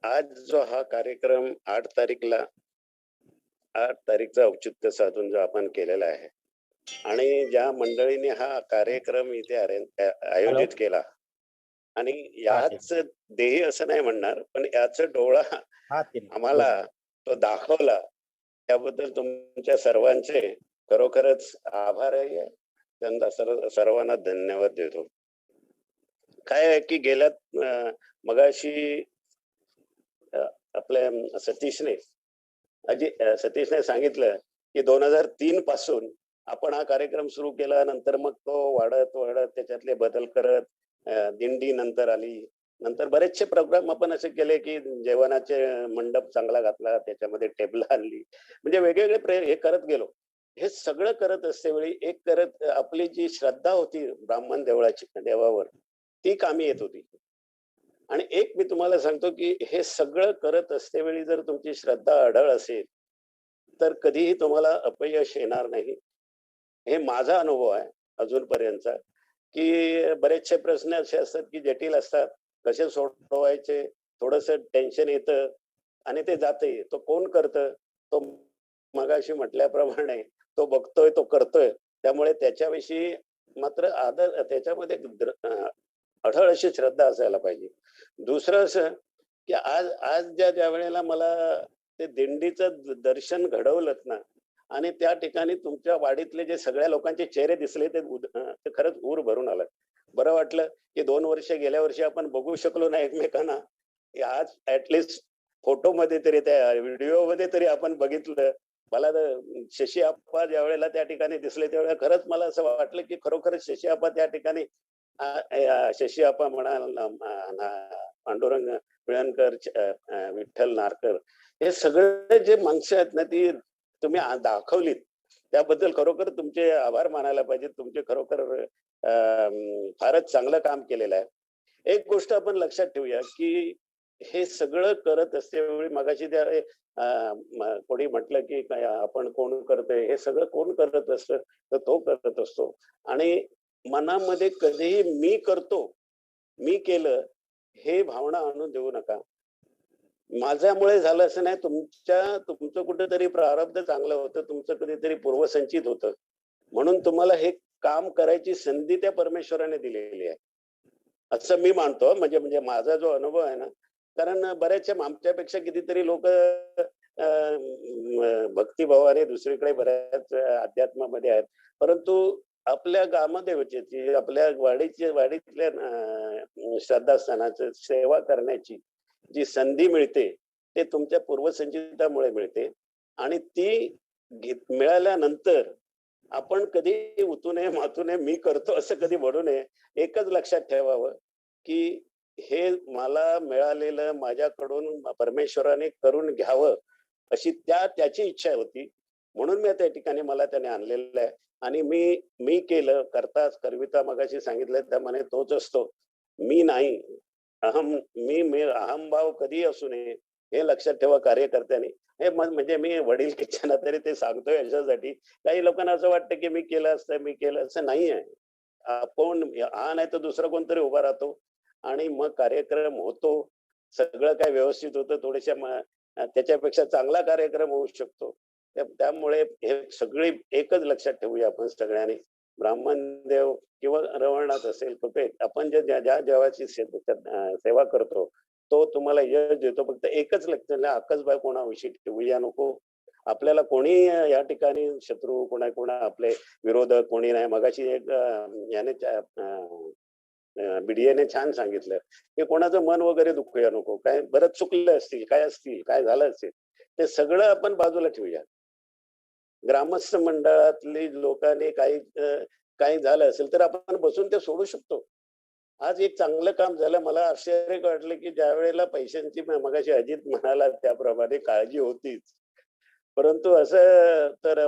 आज जो हा कार्यक्रम 8 तारीखचा औचित्य साधून जो आपण केलेला आहे आणि ज्या मंडळीने हा कार्यक्रम इथे आयोजित केला आणि याच देही असं नाही म्हणणार पण याच डोळा आम्हाला तो दाखवला त्याबद्दल तुमच्या सर्वांचे खरोखरच आभार आहे. त्यांना सर्वांना धन्यवाद देतो. काय आहे की गेल्यात मगाशी आपल्या सतीशने सांगितलं की 2003 पासून आपण हा कार्यक्रम सुरू केला. नंतर मग तो वाढत वाढत त्याच्यातले बदल करत दिंडी नंतर आली. नंतर बरेचसे प्रोग्राम आपण असे केले की जेवणाचे मंडप चांगला घातला, त्याच्यामध्ये टेबल आणली, म्हणजे वेगवेगळे हे करत गेलो. हे सगळं करत असतेवेळी एक करत आपली जी श्रद्धा होती ब्राह्मण देवळाची देवावर, ती कामी येत होती. आणि एक मी तुम्हाला सांगतो की हे सगळं करत असतेवेळी जर तुमची श्रद्धा अढळ असेल तर कधीही तुम्हाला अपयश येणार नाही. हे माझा अनुभव आहे अजूनपर्यंतचा, की बरेचसे प्रश्न असे असतात की जटिल असतात, कसे सोडवायचे, थोडस टेन्शन येतं आणि ते जाते. तो कोण करतं? तो मगाशी म्हटल्याप्रमाणे तो बघतोय, तो करतोय. त्यामुळे त्याच्याविषयी मात्र आदर, त्याच्यामध्ये अढळ अशी श्रद्धा असायला पाहिजे. दुसरं असं की आज आज ज्या वेळेला मला ते दिंडीचं दर्शन घडवलं ना, आणि त्या ठिकाणी तुमच्या वाडीतले जे सगळ्या लोकांचे चेहरे दिसले ते ते खरंच ऊर भरून आलं. बरं वाटलं की 2 वर्ष गेल्या वर्षी आपण बघू शकलो ना एकमेकांना, की आज ऍटलिस्ट फोटोमध्ये तरी, त्या व्हिडिओमध्ये तरी आपण बघितलं. मला तर शशी आप्पा ज्या वेळेला त्या ठिकाणी दिसले त्यावेळेला खरंच मला असं वाटलं की खरोखरच शशी आप्पा त्या ठिकाणी, शशी आप्पा म्हणाल, पांडुरंग पिळणकर, विठ्ठल नारकर, हे सगळे जे माणसं आहेत ना, ती तुम्ही दाखवलीत, त्याबद्दल खरोखर तुमचे आभार मानायला पाहिजे. तुमचे खरोखर फारच चांगलं काम केलेलं आहे. एक गोष्ट आपण लक्षात ठेवूया की हे सगळं करत असतेवेळी मगाशी त्या कोणी म्हटलं की काय आपण कोण करतोय, हे सगळं कोण करत असतं, तर तो करत असतो. आणि मनामध्ये कधीही मी करतो, मी केलं, हे भावना आणून देऊ नका. माझ्यामुळे झालं असं नाही, तुमचं कुठेतरी प्रारब्ध चांगलं होतं, तुमचं कधीतरी पूर्वसंचित होतं, म्हणून तुम्हाला हे काम करायची संधी त्या परमेश्वराने दिलेली आहे, असं मी मानतो. म्हणजे म्हणजे माझा जो अनुभव आहे ना, कारण बऱ्याचशा आमच्यापेक्षा कितीतरी लोक भक्तिभावाने दुसरीकडे बऱ्याच अध्यात्मामध्ये आहेत, परंतु आपल्या ग्रामदेवतेची, आपल्या वाडीतल्या श्रद्धास्थानाची सेवा करण्याची जी संधी मिळते ते तुमच्या पूर्वसंचितामुळे मिळते. आणि ती मिळाल्यानंतर आपण कधी उतू नये, मातू नये, मी करतो असं कधी म्हणू नये. एकच लक्षात ठेवावं की हे मला मिळालेलं माझ्याकडून परमेश्वराने करून घ्यावं अशी त्याची इच्छा होती, म्हणून मी त्या ठिकाणी मला त्याने आणलेलं आहे. आणि मी केलं, करताच करविता मगाशी सांगितलं त्यामुळे तोच असतो, मी नाही. मी अहमभाव कधी असू नये हे लक्षात ठेवा कार्यकर्त्यांनी. हे म्हणजे मी वडील किचना तरी ते सांगतोय याच्यासाठी. काही लोकांना असं वाटतं की मी केलं असतं, मी केलं असं नाही आहे. आपण नाही तर दुसरं कोणतरी उभा राहतो आणि मग कार्यक्रम होतो, सगळं काय व्यवस्थित होतं. थोड्याशा त्याच्यापेक्षा चांगला कार्यक्रम होऊ शकतो. त्यामुळे हे सगळे एकच लक्षात ठेवूया आपण सगळ्यांनी. ब्राह्मण देव किंवा रवळनाथ असेल, कुठे आपण ज्या देवाची सेवा करतो तो तुम्हाला यश देतो. फक्त एकच लक्षात, आकसबाई कोणाविषयी ठेवूया नको. आपल्याला कोणी या ठिकाणी शत्रू, कोणा आपले विरोधक कोणी नाही. मगाशी एक याने बीडीएने छान सांगितलं की कोणाचं मन वगैरे दुखूया नको. काय बरंच चुकलं असतील, काय असतील, काय झालं असेल, ते सगळं आपण बाजूला ठेवूया. ग्रामस्थ मंडळातली लोकांनी काही झालं असेल तर आपण बसून ते सोडू शकतो. आज एक चांगलं काम झालं. मला आश्चर्य वाटलं की ज्या वेळेला पैशांची, मगाशी अजित म्हणाला त्याप्रमाणे, काळजी होतीच, परंतु असं तर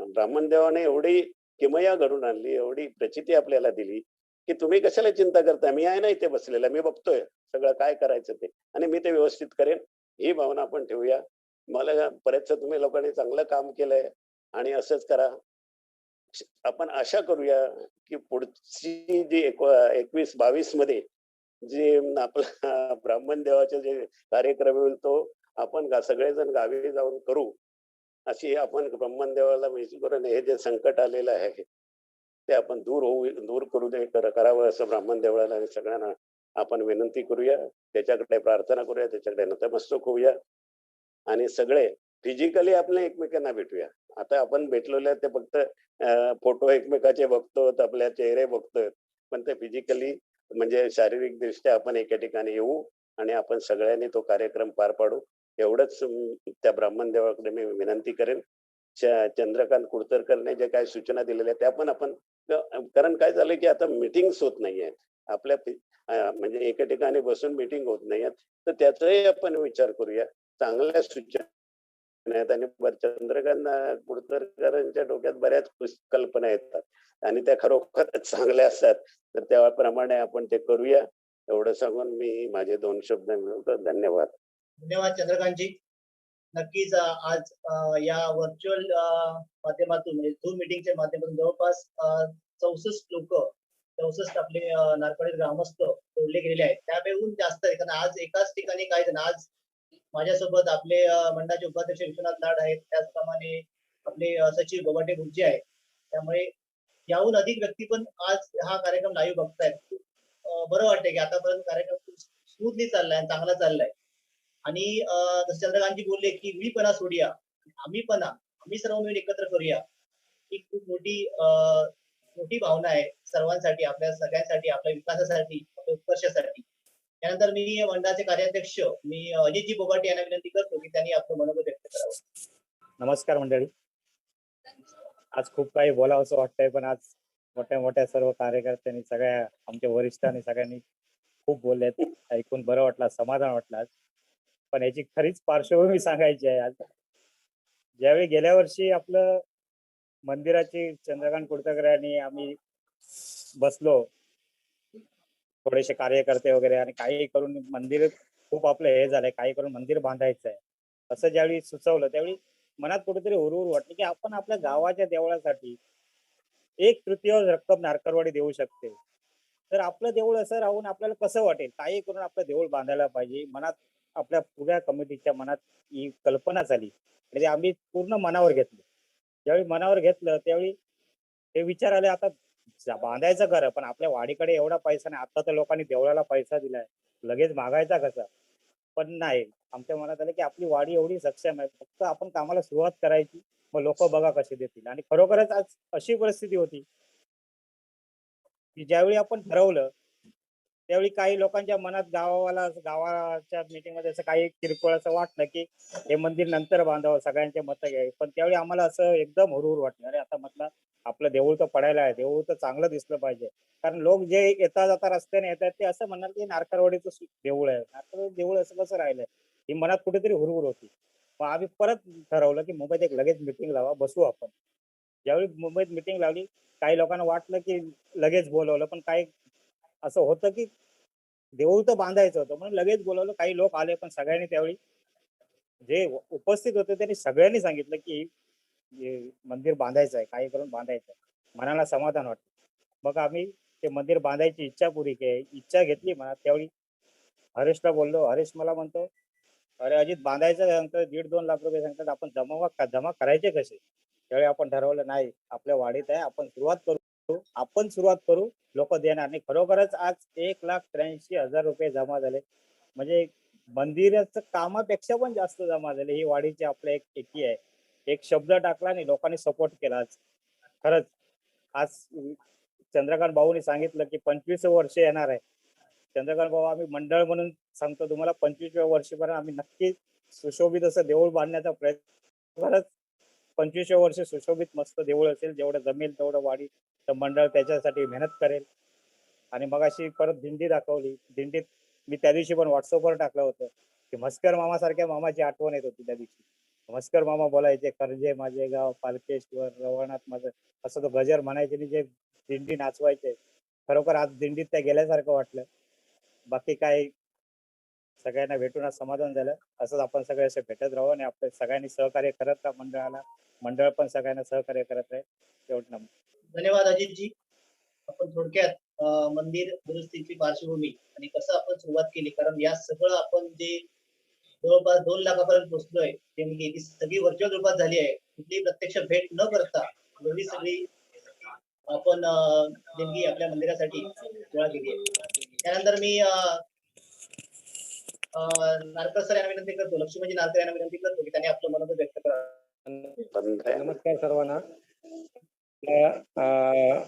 ब्राह्मण देवाने एवढी किमया घडून आणली, एवढी प्रचिती आपल्याला दिली की तुम्ही कशाला चिंता करता, मी आहे ना इथे बसलेला, मी बघतोय सगळं काय करायचं ते, आणि मी ते व्यवस्थित करेन. ही भावना आपण ठेवूया. मला बरेचसं तुम्ही लोकांनी चांगलं काम केलंय आणि असंच करा. आपण आशा करूया की पुढची जी 21-22 मध्ये जे आपला ब्राह्मण देवाचे जे कार्यक्रम होईल तो आपण सगळेजण गावी जाऊन करू, अशी आपण ब्राह्मण देवाला माहिती करून हे जे संकट आलेलं आहे ते आपण दूर करू दे, करावं असं ब्राह्मण देवळाला आणि सगळ्यांना आपण विनंती करूया. त्याच्याकडे प्रार्थना करूया, त्याच्याकडे नतमस्तक होऊया आणि सगळे फिजिकली आपल्या एकमेकांना भेटूया. आता आपण भेटलेले ते फक्त फोटो एकमेकाचे बघतो, आपल्या चेहरे बघतोय, पण ते फिजिकली म्हणजे शारीरिक दृष्ट्या आपण एका ठिकाणी येऊ आणि आपण सगळ्यांनी तो कार्यक्रम पार पाडू, एवढंच त्या ब्राह्मण देवाकडे मी विनंती करेन. चंद्रकांत कुडतरकरने जे काही सूचना दिलेल्या त्या पण आपण कारण काय झालं की आता मिटिंग्स होत नाहीये आपल्या म्हणजे एका ठिकाणी बसून मिटिंग होत नाहीये तर त्याचाही आपण विचार करूया चांगल्या सूचना आहेत आणि चंद्रकांत कुडतरकरांच्या डोक्यात बऱ्याच कल्पना येतात आणि त्या खरोखर चांगल्या असतात तर त्याप्रमाणे आपण ते करूया एवढं सांगून मी माझे 2 शब्द मिळवतो धन्यवाद. धन्यवाद चंद्रकांतजी. नक्कीच आज या व्हर्च्युअल माध्यमातून म्हणजे झूम मीटिंगच्या माध्यमातून जवळपास 64 आपले नारपाडी ग्रामस्थ जोडले गेलेले आहेत त्यापेक्षाहून जास्त आहे कारण आज एकाच ठिकाणी काही जण आज माझ्यासोबत आपले मंडळाचे उपाध्यक्ष विश्वनाथ लाड आहेत त्याचप्रमाणे आपले सचिव बोबाटे गुरुजी आहेत त्यामुळे याहून अधिक व्यक्ती पण आज हा कार्यक्रम लाईव्ह बघतायत. बरं वाटतंय की आतापर्यंत कार्यक्रम स्मूथली चाललाय चांगला चाललाय आणि जसं चंद्रकांतजी बोलले की मीपणा सोडूया आम्ही सर्व मिळून एकत्र करूया ही खूप मोठी भावना आहे सर्वांसाठी आपल्या सगळ्यांसाठी आपल्या विकासासाठी आपल्या उत्कर्षासाठी. त्यानंतर मी मंडळाचे कार्याध्यक्ष मी अजितजी बोबाटे यांना विनंती करतो की त्यांनी आपलं मनोगत व्यक्त करावं. नमस्कार मंडळी. आज खूप काही बोलावं असं वाटतंय पण आज मोठ्या सर्व कार्यकर्त्यांनी सगळ्या आमच्या वरिष्ठांनी सगळ्यांनी खूप बोललेत ऐकून बरं वाटलं समाधान वाटलं आज. पण याची खरीच पार्श्वभूमी सांगायची आहे. आज ज्यावेळी गेल्या वर्षी आपलं मंदिराची चंद्रकांत कुडतरकर यांनी आम्ही बसलो थोडेसे कार्यकर्ते वगैरे आणि काही करून मंदिर खूप आपलं हे झालंय काही करून मंदिर बांधायचं आहे असं ज्यावेळी सुचवलं त्यावेळी मनात कुठेतरी हुरहुर वाटली की आपण आपल्या गावाच्या देवळासाठी 1/3 रक्कम नारकरवाडी देऊ शकते तर आपलं देऊळ असं राहून आपल्याला कसं वाटेल काही करून आपलं देऊळ बांधायला पाहिजे. मनात आपल्या पुऱ्या कमिटीच्या मनात ही कल्पना झाली म्हणजे आम्ही पूर्ण मनावर घेतलं. ज्यावेळी मनावर घेतलं त्यावेळी हे विचार आले आता बांधायचं खरं पण आपल्या वाडीकडे एवढा पैसा नाही. आता तर लोकांनी देवळाला पैसा दिलाय लगेच मागायचा कसा पण नाही आमच्या मनात आलं की आपली वाडी एवढी सक्षम आहे फक्त आपण कामाला सुरुवात करायची मग लोक बघा कसे देतील. आणि खरोखरच आज अशी परिस्थिती होती की ज्यावेळी आपण ठरवलं त्यावेळी काही लोकांच्या मनात गावाच्या मीटिंग मध्ये असं काही किरकोळ असं वाटलं की हे मंदिर नंतर बांधावं सगळ्यांचे मतं घ्यावी पण त्यावेळी आम्हाला असं एकदम हुरहुर वाटलं अरे आता म्हटलं आपलं देऊळ तर पडायला आहे देऊळ तर चांगलं दिसलं पाहिजे कारण लोक जे येता जाता रस्त्याने येतात ते असं म्हणणार की नारकरवाडीचं देऊळ आहे नारकरवाडी देऊळ असं कसं राहिलंय ही मनात कुठेतरी हुरहुर होती. मग आम्ही परत ठरवलं की मुंबईत एक लगेच मिटिंग लावा बसू आपण. ज्यावेळी मुंबईत मिटिंग लावली काही लोकांना वाटलं की लगेच बोलवलं पण काही असं होतं की देऊळ तर बांधायचं होतं म्हणून लगेच बोलवलं. काही लोक आले पण सगळ्यांनी त्यावेळी जे उपस्थित होते त्यांनी सगळ्यांनी सांगितलं की मंदिर बांधायचं आहे काही करून बांधायचं आहे. मनाला समाधान वाटतं. मग आम्ही ते मंदिर बांधायची इच्छा घेतली मनात. त्यावेळी हरेशला बोललो. हरेश मला म्हणतो अरे अजित बांधायचं सांगतं 1.5-2 लाख रुपये सांगतात आपण जमा करायचे कसे. त्यावेळी आपण ठरवलं नाही आपल्या वाडीत आहे आपण सुरुवात करू लोक देणार नाही. खरोखरच आज 1,83,000 रुपये जमा झाले म्हणजे मंदिराचं कामापेक्षा पण जास्त जमा झाले. ही वाडीची आपल्या एक एकी आहे. एक शब्द टाकला नाही लोकांनी सपोर्ट केला. आज खरंच आज चंद्रकांत भाऊनी सांगितलं की 25 वर्ष येणार आहे. चंद्रकांत भाऊ आम्ही मंडळ म्हणून सांगतो तुम्हाला 25व्या वर्षीपर्यंत आम्ही नक्की सुशोभित असं देऊळ बांधण्याचा प्रयत्न खरंच 25व्या वर्षी सुशोभित मस्त देऊळ असेल जेवढं जमेल तेवढं वाडी तर मंडळ त्याच्यासाठी मेहनत करेल. आणि मग अशी परत दिंडी दाखवली. दिंडीत मी त्या दिवशी पण व्हॉट्सअपवर टाकलं होतं की म्हस्कर मामा सारख्या मामाची आठवण येत होती. त्या दिवशी म्हस्कर मामा बोलायचे करजे माझे गाव पालकेश्वर रवळनाथ माझं असं तो गजर म्हणायचे आणि जे दिंडी नाचवायचे. खरोखर आज दिंडीत त्या गेल्यासारखं वाटलं. बाकी काय सगळ्यांना भेटून आज समाधान झालं. असंच आपण सगळे असे भेटत राहू आणि आपल्या सगळ्यांनी सहकार्य करत राहा मंडळाला. मंडळ पण सगळ्यांना सहकार्य करत आहे. तेवढं धन्यवाद अजितजी. आपण थोडक्यात मंदिर दुरुस्तीची पार्श्वभूमी आणि कसं आपण सुरुवात केली कारण या सगळं आपण जे जवळपास 2 लाखापर्यंत पोहोचलोय देणगी ती सगळी व्हर्च्युअल रूपात झाली आहे. कुठली प्रत्यक्ष भेट न करता एवढी सगळी आपण देणगी आपल्या मंदिरासाठी गोळा केली आहे. त्यानंतर मी नारकर सर यांना विनंती करतो लक्ष्मीजी नारकर यांना विनंती करतो की त्यांनी आपलं मनोगत व्यक्त करावं. नमस्कार सर्वांना.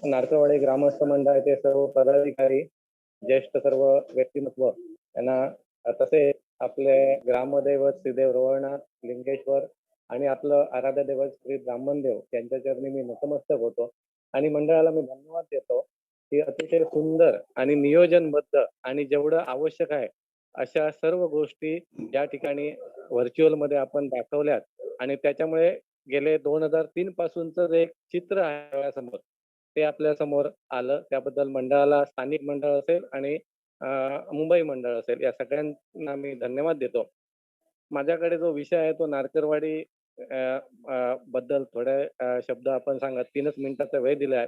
नारकरवाडी ग्रामस्थ मंडळाचे सर्व पदाधिकारी ज्येष्ठ सर्व व्यक्तिमत्व यांना तसे आपले ग्रामदैवत श्रीदेव रवळनाथ लिंगेश्वर आणि आपलं आराध्य दैवत श्री ब्राह्मणदेव यांच्या चरणी मी नतमस्तक होतो आणि मंडळाला मी धन्यवाद देतो की अतिशय सुंदर आणि नियोजनबद्ध आणि जेवढं आवश्यक आहे अशा सर्व गोष्टी या ठिकाणी व्हर्च्युअल मध्ये आपण दाखवल्यात आणि त्याच्यामुळे गेले 2003 पासूनच जे एक चित्र आहे डोळ्यासमोर ते आपल्या समोर आलं. त्याबद्दल मंडळाला, स्थानिक मंडळ असेल आणि मुंबई मंडळ असेल, या सगळ्यांना मी धन्यवाद देतो. माझ्याकडे जो विषय आहे तो नारकरवाडी बद्दल थोडे शब्द आपण सांगत 3च मिनिटाचा वेळ दिला आहे.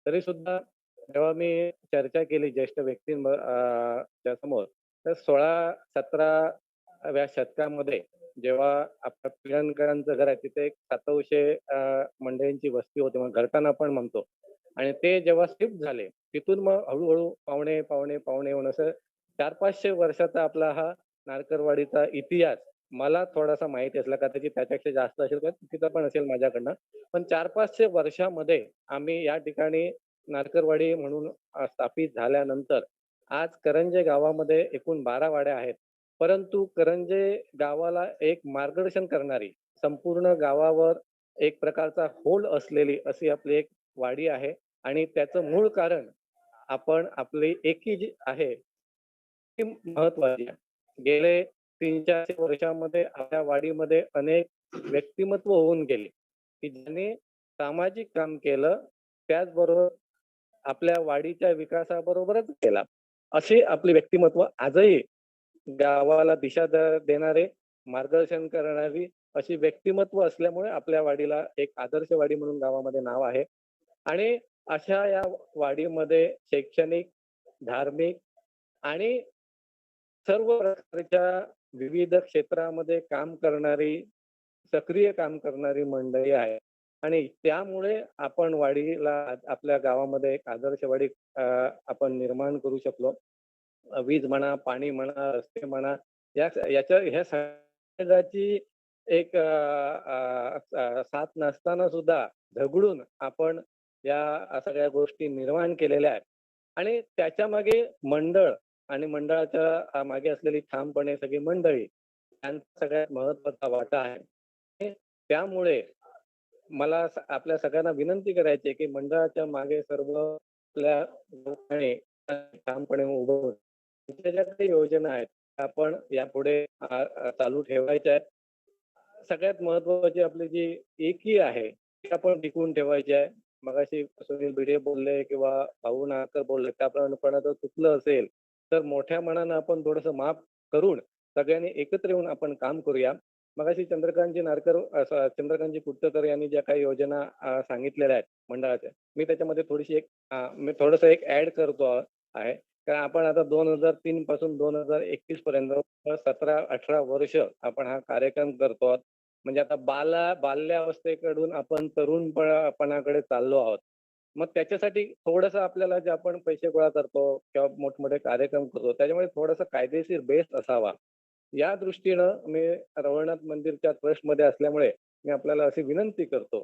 तरी सुद्धा जेव्हा मी चर्चा केली ज्येष्ठ व्यक्तींच्या समोर तर 16-17व्या शतकामध्ये जेव्हा आपल्या पिळणकरांचं घर आहे तिथे एक 700 मंडळींची वस्ती होती, मग घरटाण आपण म्हणतो. आणि ते जेव्हा शिफ्ट झाले तिथून मग हळूहळू पावणे पावणे पावणे होऊन असं 400-500 वर्षाचा आपला हा नारकरवाडीचा इतिहास मला थोडासा माहिती असला, कदाचित त्याच्यापेक्षा जास्त असेल का तिथं पण असेल माझ्याकडनं. पण 400-500 वर्षामध्ये आम्ही या ठिकाणी नारकरवाडी म्हणून स्थापित झाल्यानंतर आज करंजे गावामध्ये एकूण 12 वाड्या आहेत. परंतु करंजे गावाला एक मार्गदर्शन करणारी, संपूर्ण गावावर एक प्रकारचा होल्ड असलेली अशी आपली एक वाडी आहे आणि त्याचं मूळ कारण आपण आपली एकी जी आहे ती महत्वाची आहे. गेले 300-400 वर्षामध्ये आपल्या वाडीमध्ये अनेक व्यक्तिमत्व होऊन गेले की ज्यांनी सामाजिक काम केलं, त्याचबरोबर आपल्या वाडीच्या विकासाबरोबरच केला. असे आपले व्यक्तिमत्व आजही गावाला दिशा देणारे, मार्गदर्शन करणारी अशी व्यक्तिमत्व असल्यामुळे आपल्या वाडीला एक आदर्श वाडी म्हणून गावामध्ये नाव आहे. आणि अशा या वाडीमध्ये शैक्षणिक, धार्मिक आणि सर्व प्रकारच्या विविध क्षेत्रामध्ये काम करणारी, सक्रिय काम करणारी मंडळी आहे आणि त्यामुळे आपण वाडीला आपल्या गावामध्ये एक आदर्श वाडी आपण निर्माण करू शकलो. वीज म्हणा, पाणी म्हणा, रस्ते म्हणा, ह्या सगळ्याची एक साथ नसताना सुद्धा झगडून आपण या सगळ्या गोष्टी निर्माण केलेल्या आहेत. आणि त्याच्या मागे मंडळ आणि मंडळाच्या मागे असलेली ठामपणे सगळी मंडळी यांचा सगळ्यात महत्वाचा वाटा आहे. त्यामुळे मला आपल्या सगळ्यांना विनंती करायची आहे की मंडळाच्या मागे सर्व आपल्या लोकांनी ठामपणे उभं होऊन ज्या काही योजना आहेत आपण यापुढे चालू ठेवायच्या आहेत. सगळ्यात महत्वाची आपली जी एकी आहे ती आपण टिकवून ठेवायची आहे. मगाशी सुनील भिडे बोलले किंवा भाऊ नारकर बोलले, त्याप्रमाणे जर चुकलं असेल तर मोठ्या मनानं आपण थोडंसं माफ करून सगळ्यांनी एकत्र येऊन आपण काम करूया. मगाशी चंद्रकांतजी कुट्टकर यांनी ज्या काही योजना सांगितलेल्या आहेत मंडळाच्या, मी त्याच्यामध्ये थोडंसं एक ऍड करतो आहे. कारण आपण आता 2003 पासून 2021 पर्यंत 17-18 वर्ष आपण हा कार्यक्रम करतो आहोत. म्हणजे आता बाल्यावस्थेकडून आपण तरुणपणाकडे चाललो आहोत. मग त्याच्यासाठी थोडंसं आपल्याला जे आपण पैसे गोळा करतो किंवा मोठमोठे कार्यक्रम करतो त्याच्यामुळे थोडासा कायदेशीर बेस असावा. या दृष्टीनं मी रवळनाथ मंदिरच्या ट्रस्टमध्ये असल्यामुळे मी आपल्याला अशी विनंती करतो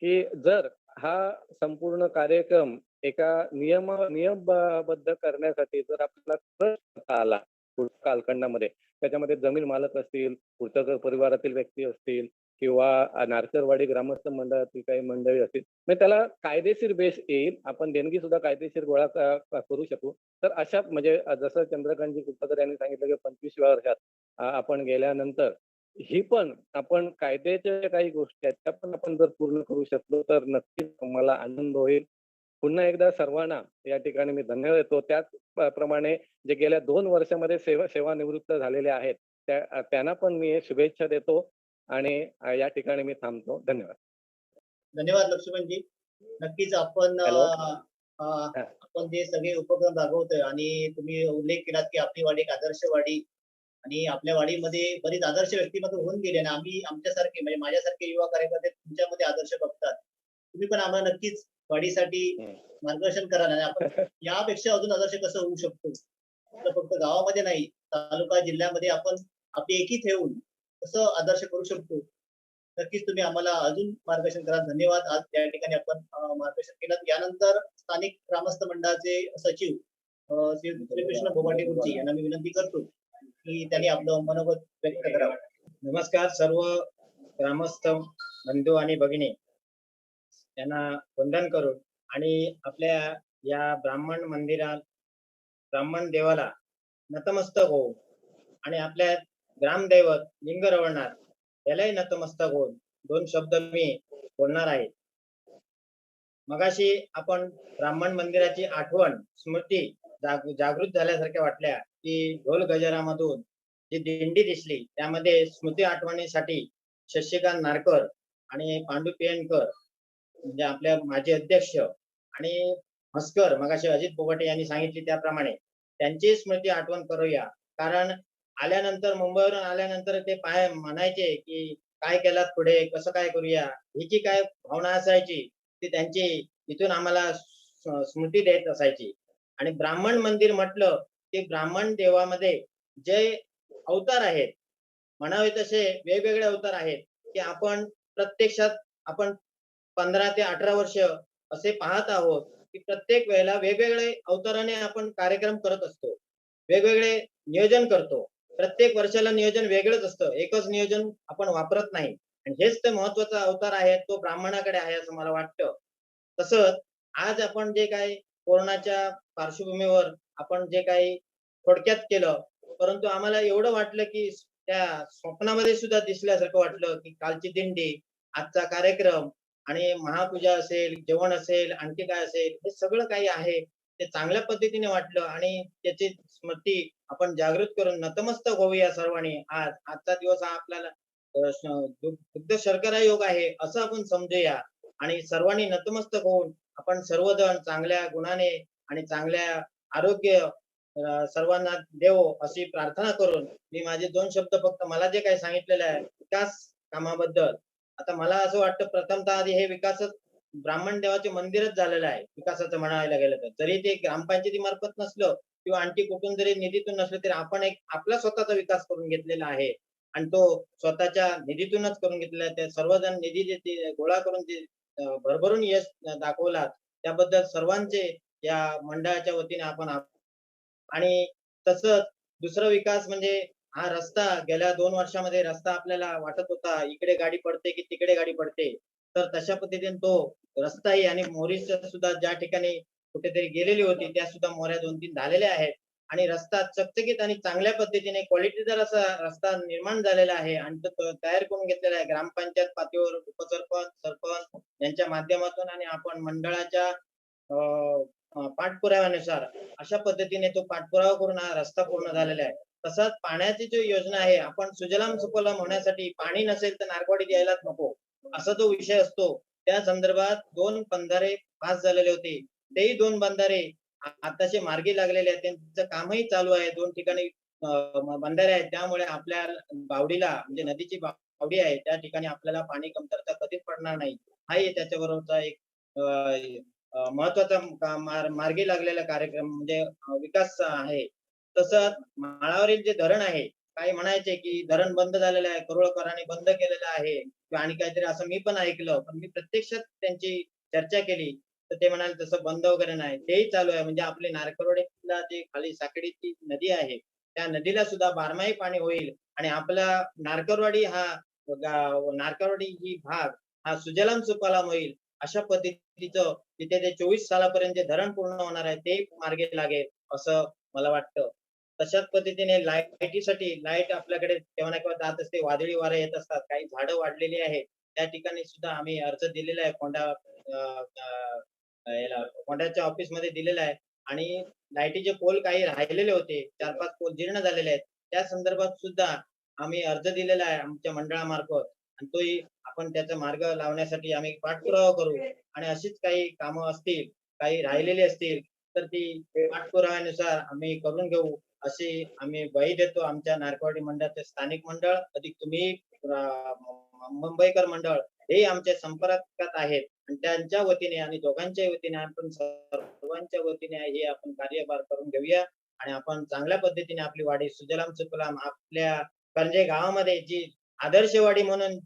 की जर हा संपूर्ण कार्यक्रम एका नियमबद्ध करण्यासाठी जर आपल्याला ट्रस्ट आला पुढच्या कालखंडामध्ये, त्याच्यामध्ये जमीन मालक असतील, कुर्तकर परिवारातील व्यक्ती असतील किंवा नारकरवाडी ग्रामस्थ मंडळातील काही मंडळी असतील, म्हणजे त्याला कायदेशीर बेस येईल. आपण देणगी सुद्धा कायदेशीर गोळा करू शकू. तर अशा म्हणजे जसं चंद्रकांतजी कुट्टकर यांनी सांगितलं की 25व्या वर्षात आपण गेल्यानंतर ही पण आपण कायद्याच्या काही गोष्टी आहेत त्या पण आपण जर पूर्ण करू शकलो तर नक्कीच मला आनंद होईल. पुन्हा एकदा सर्वांना या ठिकाणी मी धन्यवाद देतो. त्याचप्रमाणे जे गेल्या 2 वर्षामध्ये सेवानिवृत्त झालेले आहेत त्यांना पण मी शुभेच्छा देतो आणि या ठिकाणी मी थांबतो. धन्यवाद. धन्यवाद लक्ष्मणजी. नक्कीच आपण जे सगळे उपक्रम राबवतोय आणि तुम्ही उल्लेख केलात की आपली वाडी एक आदर्श वाडी आणि आपल्या वाडीमध्ये बरीच आदर्श व्यक्तिमत्व होऊन गेले आणि आम्ही आमच्यासारखे म्हणजे माझ्यासारखे युवा कार्यकर्ते तुमच्यामध्ये आदर्श बघतात. तुम्ही पण आम्हाला नक्कीच वाडीसाठी मार्गदर्शन कराल आणि आपण यापेक्षा अजून आदर्श कसं होऊ शकतो, फक्त गावामध्ये नाही तालुका जिल्ह्यामध्ये आपण आपली एकी ठेवून कसं आदर्श करू शकतो, नक्कीच तुम्ही आम्हाला अजून मार्गदर्शन करा. धन्यवाद. आज या ठिकाणी आपण मार्गदर्शन केलं. यानंतर स्थानिक ग्रामस्थ मंडळाचे सचिव श्रीकृष्ण बोबाटे गुरुजी यांना मी विनंती करतो की त्यांनी आपलं मनोगत व्यक्त करावं. नमस्कार सर्व ग्रामस्थ बंधू आणि भगिनी यांना वंदन करून आणि आपल्या या ब्राह्मण देवाला नतमस्तक होऊन आणि आपल्या ग्रामदैवत लिंग रवळनाथ यालाही नतमस्तक होऊन 2 शब्द मी बोलणार आहे. मगाशी आपण ब्राह्मण मंदिराची आठवण स्मृती जागृत झाल्यासारख्या वाटल्या की ढोल गजरामधून जी दिंडी दिसली त्यामध्ये स्मृती आठवणीसाठी शशिकांत नारकर आणि पांडू पेनकर म्हणजे आपल्या माजी अध्यक्ष आणि मस्कर मगाशी अजित पोगटे यांनी सांगितले त्याप्रमाणे त्यांची स्मृती आठवण करूया. कारण आल्यानंतर मुंबईवरून आल्यानंतर ते म्हणायचे की काय केलात पुढे, कसं काय करूया, ही जी काय भावना असायची ती त्यांची इथून आम्हाला स्मृती देत असायची. आणि ब्राह्मण मंदिर म्हटलं की ब्राह्मण देवामध्ये जे अवतार आहेत म्हणावे तसे वेगवेगळे अवतार आहेत की आपण प्रत्यक्षात आपण 15 ते 18 वर्ष असे पाहत आहोत की प्रत्येक वेळेला वेगवेगळे अवताराने आपण कार्यक्रम करत असतो, वेगवेगळे नियोजन करतो. प्रत्येक वर्षाला नियोजन वेगळंच असतं, एकच नियोजन आपण वापरत नाही. आणि हेच ते महत्वाचा अवतार आहे, तो ब्राह्मणाकडे आहे असं मला वाटतं. तसंच आज आपण जे काही कोरोनाच्या पार्श्वभूमीवर आपण जे काही थोडक्यात केलं, परंतु आम्हाला एवढं वाटलं की त्या स्वप्नामध्ये सुद्धा दिसल्यासारखं वाटलं की कालची दिंडी, आजचा कार्यक्रम आणि महापूजा असेल, जेवण असेल, आणखी काय असेल, हे सगळं काही आहे ते चांगल्या पद्धतीने वाटलं आणि त्याची स्मृती आपण जागृत करून नतमस्तक होऊया सर्वांनी. आजचा दिवस हा आपल्याला दुग्ध शर्करा योग आहे असं आपण समजूया आणि सर्वांनी नतमस्तक होऊन आपण सर्वजण चांगल्या गुणाने आणि चांगल्या आरोग्य सर्वांना देवो अशी प्रार्थना करून मी माझे 2 शब्द फक्त मला जे काही सांगितलेलं आहे विकास कामाबद्दल. आता मला असं वाटतं प्रथमतः आधी हे विकासच ब्राह्मण देवाचे मंदिरच झालेलं आहे विकासाचं म्हणायला गेलं तर. जरी ते ग्रामपंचायतीमार्फत नसलं किंवा आणखी कुठून जरी निधीतून नसलं तरी आपण एक आपला स्वतःचा विकास करून घेतलेला आहे आणि तो स्वतःच्या निधीतूनच करून घेतलेला आहे. ते सर्वजण निधी जे गोळा करून जे भरभरून यश दाखवला त्याबद्दल सर्वांचे या मंडळाच्या वतीने आपण आणि तसंच दुसरा विकास म्हणजे हा रस्ता गेल्या 2 वर्षामध्ये रस्ता आपल्याला वाटत होता इकडे गाडी पडते की तिकडे गाडी पडते, तर तशा पद्धतीने तो रस्ताही आणि मोरीच्या सुद्धा ज्या ठिकाणी कुठेतरी गेलेली होती त्या सुद्धा मोऱ्या 2-3 झालेल्या आहेत आणि रस्ता चकचकीत आणि चांगल्या पद्धतीने क्वालिटीदार असा रस्ता निर्माण झालेला आहे आणि तो तयार करून घेतलेला आहे ग्रामपंचायत पातळीवर उपसरपंच, सरपंच यांच्या माध्यमातून आणि आपण मंडळाच्या पाठपुराव्यानुसार अशा पद्धतीने तो पाठपुरावा करून हा रस्ता पूर्ण झालेला आहे. तसंच पाण्याची जी योजना आहे आपण सुजलाम सुफलाम होण्यासाठी पाणी नसेल तर नारकवाडीत यायलाच नको असा जो विषय असतो त्या संदर्भात 2 बंधारे पास झालेले होते. तेही 2 बंधारे आताचे मार्गी लागलेले आहेत, त्यांचं कामही चालू आहे. 2 ठिकाणी बंधारे आहेत त्यामुळे आपल्या बावडीला म्हणजे नदीची बावडी आहे त्या ठिकाणी आपल्याला पाणी कमतरता कधीच पडणार नाही. हाही त्याच्याबरोबरचा एक महत्वाचा मार्गी लागलेला कार्यक्रम म्हणजे विकास आहे. तसंच माळावरील जे धरण आहे काही म्हणायचे की धरण बंद झालेलं आहे, करोळकरांनी बंद केलेलं आहे किंवा आणि काहीतरी असं मी पण ऐकलं, पण मी प्रत्यक्षात त्यांची चर्चा केली तर ते म्हणाले तसं बंद वगैरे नाही, तेही चालू आहे. म्हणजे आपली नारकरवाडीला जी खाली साखळीची नदी आहे त्या नदीला सुद्धा बारमाही पाणी होईल आणि आपला नारकरवाडी ही भाग हा सुजलाम सुफलाम होईल अशा पद्धतीचं तिथे ते 24 सालापर्यंत जे धरण पूर्ण होणार आहे ते मार्गी लागेल असं मला वाटतं. तशाच पद्धतीने लाईटीसाठी लाईट आपल्याकडे केव्हा ना केव्हा जात असते, वादळी वारे येत असतात, काही झाडं वाढलेली आहेत त्या ठिकाणी सुद्धा आम्ही अर्ज दिलेला आहे फोंड्याच्या ऑफिसमध्ये दिलेला आहे आणि लाईटीचे पोल काही राहिलेले होते, 4-5 पोल जीर्ण झालेले आहेत त्या संदर्भात सुद्धा आम्ही अर्ज दिलेला आहे आमच्या मंडळामार्फत आणि तोही आपण त्याचा मार्ग लावण्यासाठी आम्ही पाठपुरावा करू आणि अशीच काही कामं असतील, काही राहिलेली असतील तर ती पाठपुराव्यानुसार आम्ही करून घेऊ अशी आम्ही ग्वाही देतो. आमच्या नारकवाडी मंडळाचे स्थानिक मंडळ अधिक तुम्ही मुंबईकर मंडळ हे आमच्या संपर्कात आहेत आणि त्यांच्या वतीने आणि दोघांच्या वतीने आपण सर्वांच्या वतीने हे आपण कार्यभार करून घेऊया आणि आपण चांगल्या पद्धतीने आपली वाडी सुजलाम सुफलाम आपल्या करंजे गावामध्ये जी आदर्शवाडी म्हणून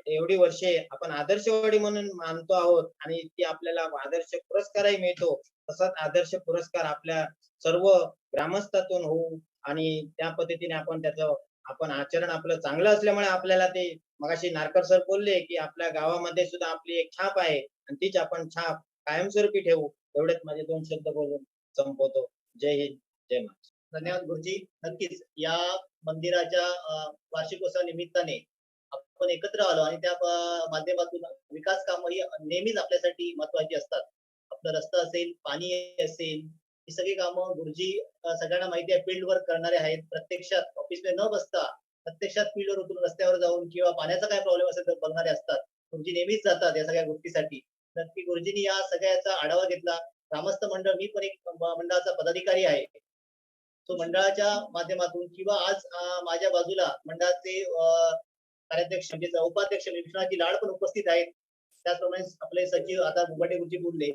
एवढी वर्षे आपण आदर्शवाडी म्हणून मानतो आहोत आणि ती आपल्याला आदर्श पुरस्कारही मिळतो. तसाच आदर्श पुरस्कार आपल्या सर्व ग्रामस्थातून होऊ आणि त्या पद्धतीने आपण त्याचं आपण आचरण आपलं चांगलं असल्यामुळे आपल्याला ते मगाशी नारकर सर बोलले की आपल्या गावामध्ये सुद्धा आपली एक छाप आहे आणि तीच आपण छाप कायमस्वरूपी ठेवू. एवढेच माझे 2 शब्द बोलून संपवतो. जय हिंद, जय महाराष्ट्र. धन्यवाद गुरुजी. नक्कीच या मंदिराच्या वार्षिकोत्सवा निमित्ताने आपण एकत्र आलो आणि त्या माध्यमातून विकास कामं ही नेहमीच आपल्यासाठी महत्वाची असतात. आपला रस्ता असेल, पाणी असेल, ही सगळी कामं गुरुजी सगळ्यांना माहिती आहे फील्ड वर्क करणारे आहेत. प्रत्यक्षात ऑफिसमध्ये न बसता प्रत्यक्षात फील्डवर उतरून रस्त्यावर जाऊन किंवा पाण्याचा काय प्रॉब्लेम असेल तर बघणारे असतात. गुरुजी नेहमीच जातात या सगळ्या गोष्टीसाठी. नक्की गुरुजींनी या सगळ्याचा आढावा घेतला. ग्रामस्थ मंडळ, मी पण एक मंडळाचा पदाधिकारी आहे. तो मंडळाच्या माध्यमातून किंवा आज माझ्या बाजूला मंडळाचे कार्याध्यक्ष म्हणजे उपाध्यक्ष विश्वनाथजी लाड पण उपस्थित आहेत. त्याचप्रमाणे आपले सचिव आता मुबाटे गुरुजी बोलले.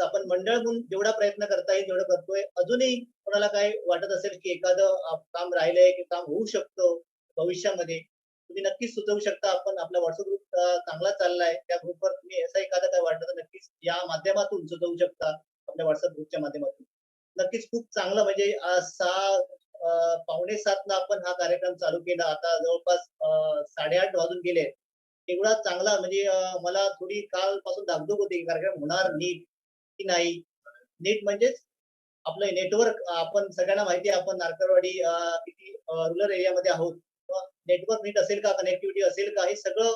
आपण मंडळ म्हणून जेवढा प्रयत्न करता येईल तेवढं करतोय. अजूनही कोणाला काय वाटत असेल की एखादं काम राहिलंय की काम होऊ शकतं भविष्यामध्ये, तुम्ही नक्कीच सुचवू शकता. आपण आपला व्हॉट्सअप ग्रुप चांगला चाललाय. त्या ग्रुपवर तुम्ही असं एखादं काय वाटतं तर नक्कीच या माध्यमातून सुचवू शकता. आपल्या व्हॉट्सअप ग्रुपच्या माध्यमातून नक्कीच खूप चांगलं म्हणजे 6:45 आपण हा कार्यक्रम चालू केला. आता जवळपास 8:30 वाजून गेले. एवढा चांगला म्हणजे मला थोडी कालपासून धाकधूक होती की कार्यक्रम होणार नीट की नाही. नीट म्हणजेच आपलं नेटवर्क, आपण सगळ्यांना माहिती आहे आपण नारकरवाडी किती रुरल एरियामध्ये आहोत. नेटवर्क नीट असेल का, कनेक्टिव्हिटी असेल का, हे सगळं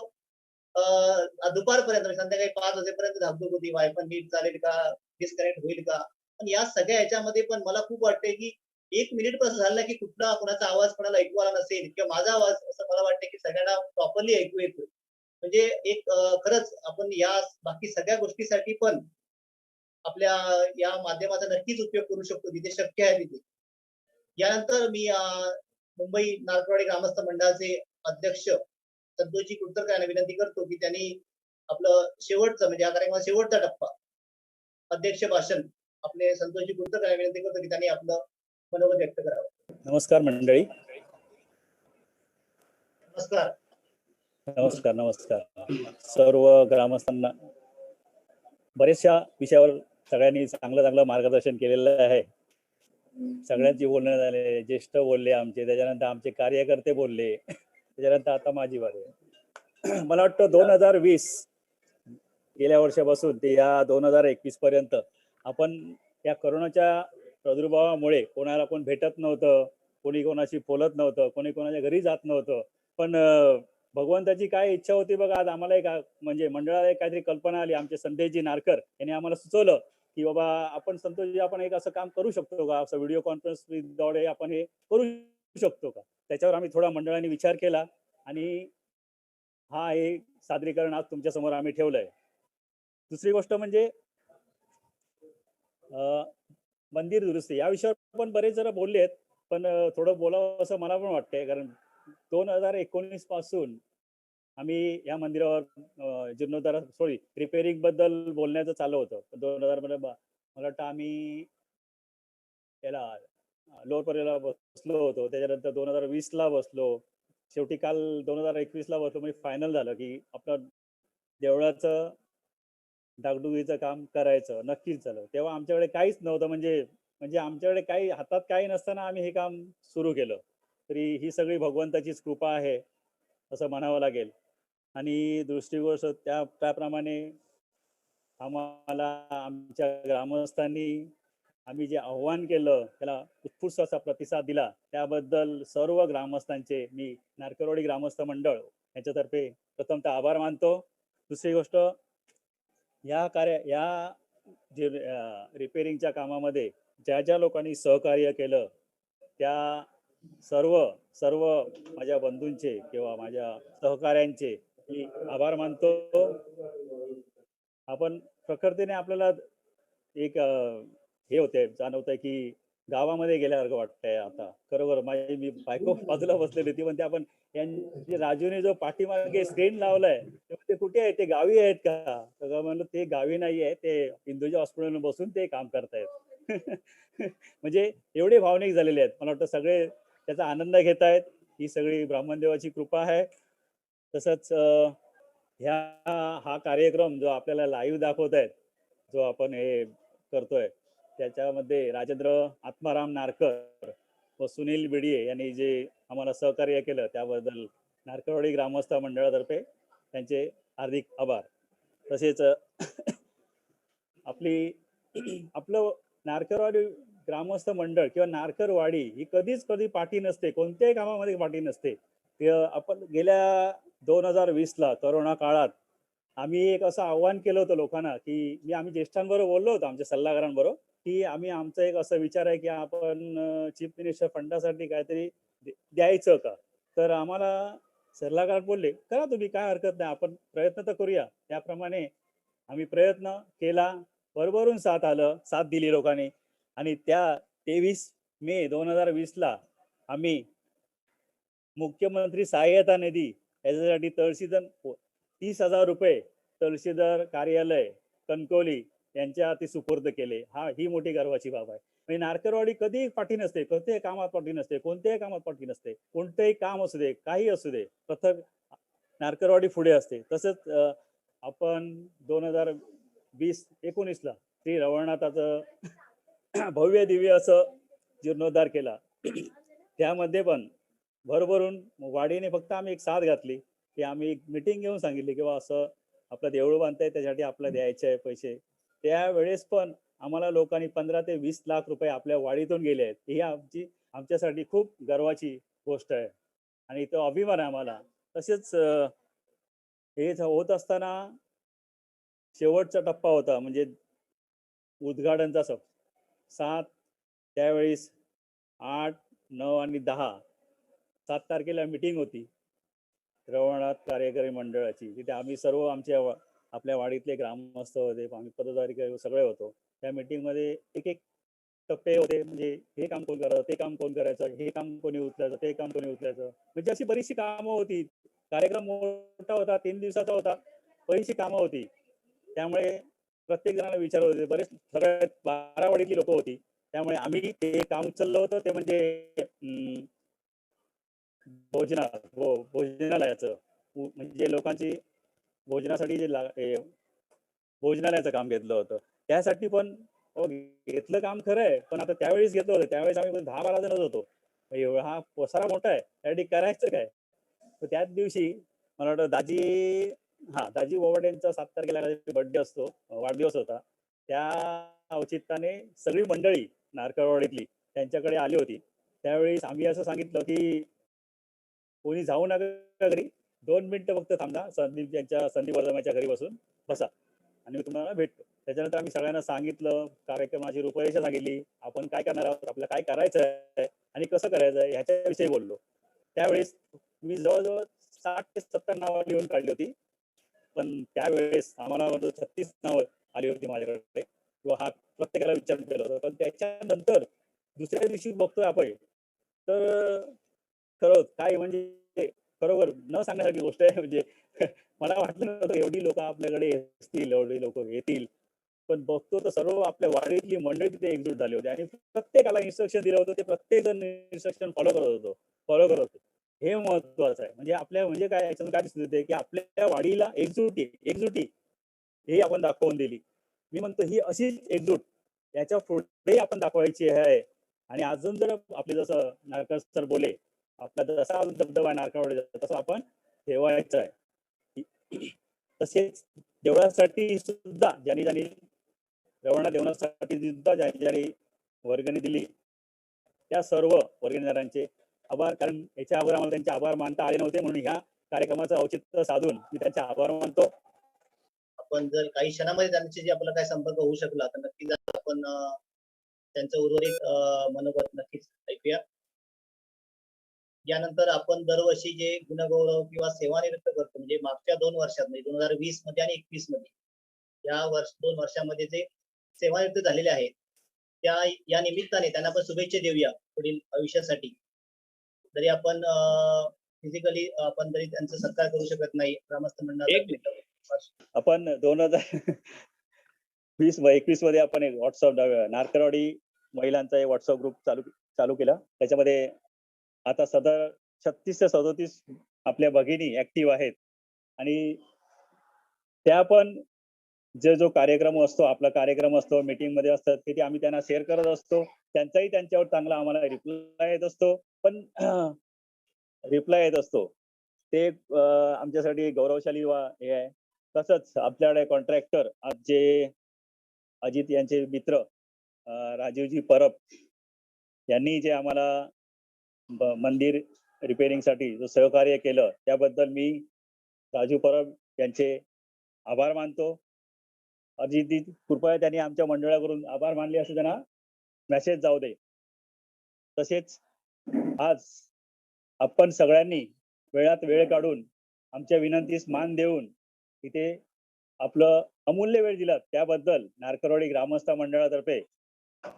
दुपारपर्यंत म्हणजे संध्याकाळी 5 वाजेपर्यंत धाकधूक होती. वायफाय नीट चालेल का, डिस्कनेक्ट होईल का. पण या सगळ्या ह्याच्यामध्ये पण मला खूप वाटतंय की 1 मिनिट पण असं झालं की कुठला कोणाचा आवाज कोणाला ऐकू आला नसेल किंवा माझा आवाज असं मला वाटतं की सगळ्यांना प्रॉपरली ऐकू येतोय. म्हणजे एक खरंच आपण या बाकी सगळ्या गोष्टीसाठी पण आपल्या या माध्यमाचा नक्कीच उपयोग करू शकतो जिथे शक्य आहे तिथे. यानंतर मी मुंबई नारकरवाडी ग्रामस्थ मंडळाचे अध्यक्ष संतोषजी कुलकर्णी यांना विनंती करतो की त्यांनी आपलं शेवटचं म्हणजे या कार्यक्रमाचा शेवटचा टप्पा अध्यक्ष भाषण आपले संतोषजी कुलकर्णी यांना विनंती करतो की त्यांनी आपलं मनोगत व्यक्त करावं. नमस्कार मंडळी. नमस्कार. नमस्कार नमस्कार सर्व ग्रामस्थांना. बरेचशा विषयावर सगळ्यांनी चांगलं चांगलं मार्गदर्शन केलेलं आहे. सगळ्यांची बोलणं झाले, ज्येष्ठ बोलले आमचे, त्याच्यानंतर आमचे कार्यकर्ते बोलले, त्याच्यानंतर आता माझी बारी आहे. मला वाटतं 2020 गेल्या वर्षापासून ते या 2021 पर्यंत आपण या करोनाच्या प्रादुर्भावामुळे कोणाला कोण भेटत नव्हतं, कोणी कोणाशी बोलत नव्हतं, कोणी कोणाच्या घरी जात नव्हतं. पण भगवंताची काय इच्छा होती बघा, आज आम्हाला एक म्हणजे मंडळाला एक काहीतरी कल्पना आली. आमचे संदेशजी नारकर यांनी आम्हाला सुचवलं की बाबा आपण संतोषजी आपण एक असं काम करू शकतो का, असं व्हिडिओ कॉन्फरन्सद्वारे आपण हे करू शकतो का. त्याच्यावर आम्ही थोडा मंडळाने विचार केला आणि हे सादरीकरण आज तुमच्या समोर आम्ही ठेवलंय. दुसरी गोष्ट म्हणजे मंदिर दुरुस्ती या विषयावर पण बरेच जरा बोलले आहेत, पण थोडं बोलावं असं मला पण वाटतंय. कारण 2019 पासून आम्ही या मंदिरावर जीर्णोद्धार रिपेअरिंग बद्दल बोलण्याचं चालू होतं. 2000 मध्ये मला वाटतं आम्ही याला लोअर परेला बसलो होतो. त्याच्यानंतर 2020 ला बसलो. शेवटी काल 2021 ला बसलो. म्हणजे फायनल झालं की आपलं देवळाचं डागडुगीचं काम करायचं नक्कीच झालं. तेव्हा आमच्याकडे काहीच नव्हतं. म्हणजे आमच्याकडे काही हातात काही नसताना आम्ही हे काम सुरू केलं. तरी ही सगळी भगवंताचीच कृपा आहे असं म्हणावं लागेल. आणि दुसरी गोष्ट त्याप्रमाणे आम्हाला आमच्या ग्रामस्थांनी आम्ही जे आव्हान केलं त्याला उत्कृष्ट असा प्रतिसाद दिला. त्याबद्दल सर्व ग्रामस्थांचे मी नारकरवाडी ग्रामस्थ मंडळ यांच्यातर्फे प्रथमतः आभार मानतो. दुसरी गोष्ट या जे रिपेअरिंगच्या कामामध्ये ज्या ज्या लोकांनी सहकार्य केलं त्या सर्व माझ्या बंधूंचे किंवा माझ्या सहकाऱ्यांचे मी आभार मानतो. आपण प्रखरतेने आपल्याला एक हे होते जाणवतंय की गावामध्ये गेल्यासारखं वाटतंय. आता खरोखर मी बायको बाजूला बसलेली होती, पण ते आपण राजूने जो पाठीमागे स्क्रीन लावलाय ते कुठे आहे, ते गावी आहेत का. म्हणलं ते गावी नाही आहे, ते हिंदूच्या हॉस्पिटलमध्ये बसून ते काम करतायत. म्हणजे एवढे भावनिक झालेले आहेत. मला वाटतं सगळे त्याचा आनंद घेत आहेत. ही सगळी ब्राह्मणदेवाची कृपा आहे. तसंच हा कार्यक्रम जो आपल्याला लाईव्ह दाखवत आहेत, जो आपण हे करतोय, त्याच्यामध्ये राजेंद्र आत्माराम नारकर व सुनील बिडिये यांनी जे आम्हाला सहकार्य केलं त्याबद्दल नारकरवाडी ग्रामस्थ मंडळातर्फे त्यांचे हार्दिक आभार. तसेच आपलं नारकरवाडी ग्रामस्थ मंडळ किंवा नारकरवाडी ही कधी पाठी नसते, कोणत्याही कामामध्ये पाठी नसते. ते आपण गेल्या 2020ला करोना काळात आम्ही एक असं आव्हान केलं होतं लोकांना की आम्ही ज्येष्ठांबरोबर बोललो होतो, आमच्या सल्लागारांबरोबर, की आमचा एक असा विचार आहे की आपण चीफ मिनिस्टर फंडासाठी काहीतरी द्यायचं का. तर आम्हाला सल्लागार बोलले करा तुम्ही, काय हरकत नाही, आपण प्रयत्न तर करूया. त्याप्रमाणे आम्ही प्रयत्न केला, भरभरून साथ दिली लोकांनी. आणि त्या 23 मे 2020ला आम्ही मुख्यमंत्री सहाय्यता निधी याच्यासाठी तहसीलदार 30,000 रुपये तहसीलदार कार्यालय कणकवली यांच्या हाती सुपूर्द केले. ही मोठी गर्वाची बाब आहे. म्हणजे नारकरवाडी कधी पाठी नसते, कोणत्याही कामात पाठी नसते, कोणत्याही कामात पाठी नसते. कोणतेही काम असू दे, काही असू दे, प्रथम नारकरवाडी पुढे असते. तसंच आपण 2019ला श्री रवळनाथाचं भव्य दिव्य असं जीर्णोद्धार केला. त्यामध्ये पण भरभरून वाडीने फक्त आम्ही एक साथ घातली की आम्ही एक मीटिंग घेऊन सांगितली की असं आपलं देऊळ बांधताय, त्यासाठी आपल्याला द्यायचे आहे पैसे. त्यावेळेस पण आम्हाला लोकांनी 15 ते 20 लाख रुपये आपल्या वाडीतून गेले आहेत. ही आमच्यासाठी खूप गर्वाची गोष्ट आहे आणि तो अभिमान आहे आम्हाला. तसेच हे होत असताना शेवटचा टप्पा होता म्हणजे उद्घाटनचा 7 त्यावेळेस 8, 9 आणि 10 7 तारखेला मीटिंग होती रवळनाथ कार्यकारी मंडळाची. तिथे आम्ही सर्व आपल्या वाडीतले ग्रामस्थ होते, आम्ही पदाधिकारी सगळे होतो. त्या मीटिंगमध्ये एक टप्पे होते, म्हणजे हे काम कोण करायचं, ते काम कोण करायचं, हे काम कोणी उचलायचं, ते काम कोणी उचलायचं, म्हणजे अशी बरीचशी कामं होती. कार्यक्रम मोठा होता, 3 दिवसाचा होता, बरीचशी कामं होती. त्यामुळे प्रत्येक जणांना विचारत होते, बरेच सगळ्यात 12 वाडीतली लोक होती. त्यामुळे आम्ही ते काम उचललं होतं ते म्हणजे भोजनालयाचं, म्हणजे लोकांची भोजनासाठी जे भोजनालयाचं काम घेतलं होतं. त्यासाठी पण घेतलं काम खरं आहे, पण आता त्यावेळेस घेतलं होतं त्यावेळेस आम्ही 10-12 जणच होतो. हा पसारा मोठा आहे, त्यासाठी करायचं काय. तर त्याच दिवशी मला वाटतं दाजी ओवाड्यांचा 7 तारखेला बर्थडे असतो, वाढदिवस होता. त्या औचित्याने सगळी मंडळी नारकरवाडीतली त्यांच्याकडे आली होती. त्यावेळेस आम्ही असं सांगितलं की कोणी जाऊ नका घरी, 2 मिनिटं फक्त थांबा, संदीप वर्धमाच्या घरी बसून बसा आणि मी तुम्हाला भेटतो. त्याच्यानंतर आम्ही सगळ्यांना सांगितलं, कार्यक्रमाची रूपरेषा सांगितली, आपण काय करणार आहोत, आपल्याला काय करायचं आहे आणि कसं करायचं आहे ह्याच्याविषयी बोललो. त्यावेळेस मी जवळजवळ 60 ते 70 नावं लिहून काढली होती, पण त्यावेळेस आम्हाला 36 नावं आली होती माझ्याकडे, किंवा प्रत्येकाला विचार केलं होतं. पण त्याच्यानंतर दुसऱ्या दिवशी बघतोय आपण, तर खरं काय म्हणजे खरोखर न सांगण्यासारखी गोष्ट आहे. म्हणजे मला वाटलं नव्हतं एवढी लोक आपल्याकडे असतील, एवढी लोक येतील, पण बघतो तर सर्व आपल्या वाडीतली मंडळी तिथे एकजूट झाली होती आणि प्रत्येकाला इन्स्ट्रक्शन दिलं होतं, ते प्रत्येक जण इन्स्ट्रक्शन फॉलो करत होतो. हे महत्वाचं आहे. म्हणजे काय याच्यातून काय दिसत होते की आपल्या वाडीला एकजुटी हे आपण दाखवून दिली. मी म्हणतो ही अशीच एकजूट याच्या पुढे आपण दाखवायची आहे. आणि अजून जर आपले जसं नारकर सर बोले, आपला जसा दबदबा नारकरवाडीचा तसं आपण ठेवायचं आहे. तसेच देवळासाठी सुद्धा ज्यांनी रवळनाथ देवळासाठी सुद्धा ज्यांनी वर्गणी दिली त्या सर्व वर्गणीदारांचे आभार. कारण याच्या अगोदर आम्हाला त्यांचे आभार मानता आले नव्हते, म्हणून ह्या कार्यक्रमाचं औचित्य साधून मी त्यांचे आभार मानतो. आपण जर काही क्षणामध्ये त्यांच्याशी आपला काय संपर्क होऊ शकला तर नक्कीच आपण त्यांचं उर्वरित मनोगत नक्कीच ऐकूया. यानंतर आपण दरवर्षी जे गुणगौरव किंवा सेवानिवृत्त करतो, म्हणजे मागच्या 2 वर्षात म्हणजे 2020 मध्ये आणि 21 मध्ये, या 2 वर्षामध्ये जे सेवानिवृत्त झालेले आहेत या निमित्ताने त्यांना आपण शुभेच्छा देऊया पुढील आयुष्यासाठी. जरी आपण फिजिकली आपण जरी त्यांचा सत्कार करू शकत नाही, ग्रामस्थ मंडळ आपण 2020-21 मध्ये आपण एक व्हॉट्सअप नारकरवाडी महिलांचा एक व्हॉट्सअप ग्रुप चालू केला. त्याच्यामध्ये आता सध्या 36 ते 37 आपल्या भगिनी ऍक्टिव्ह आहेत आणि त्या पण जो कार्यक्रम असतो, आपला कार्यक्रम असतो, मीटिंग मध्ये असतात, तिथे आम्ही त्यांना शेअर करत असतो. त्यांचाही त्यांच्यावर चांगला आम्हाला रिप्लाय येत असतो. पण रिप्लाय येत असतो ते आमच्यासाठी गौरवशाली हे आहे. तसंच आपल्याकडे कॉन्ट्रॅक्टर आज जे अजित यांचे मित्र राजीवजी परब यांनी जे आम्हाला मंदिर रिपेअरिंगसाठी जो सहकार्य केलं त्याबद्दल मी राजू परब यांचे आभार मानतो. अजित कृपया त्यांनी आमच्या मंडळाकडून आभार मानले असे त्यांना मेसेज जाऊ दे. तसेच आज आपण सगळ्यांनी वेळात वेळ काढून आमच्या विनंतीस मान देऊन इथे आपलं अमूल्य वेळ दिलात त्याबद्दल नारकरवाडी ग्रामस्थ मंडळातर्फे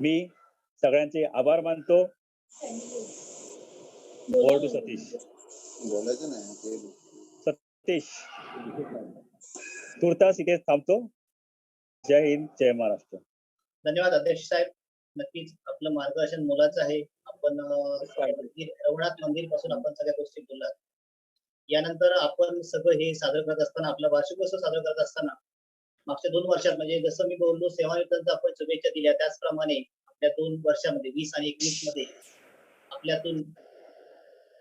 मी सगळ्यांचे आभार मानतो. Over to Satish. बोलायचं नाही सतीश तुर्तास इथे थांबतो. जय हिंद, जय महाराष्ट्र. धन्यवाद अध्यक्ष साहेब. नक्कीच आपलं मार्गदर्शन मोलाचं आहे. आपण रघुनाथ मंदिर पासून आपण सगळ्या गोष्टी बोललात. यानंतर आपण सगळं हे सादर करत असताना आपला वार्षिकोत्सव सादर करत असताना मागच्या 2 वर्षात म्हणजे जसं मी बोललो सेवानिवृत्तांचा आपण शुभेच्छा दिल्या त्याचप्रमाणे आपल्या 2 वर्षामध्ये 20 आणि 21 मध्ये आपल्यातून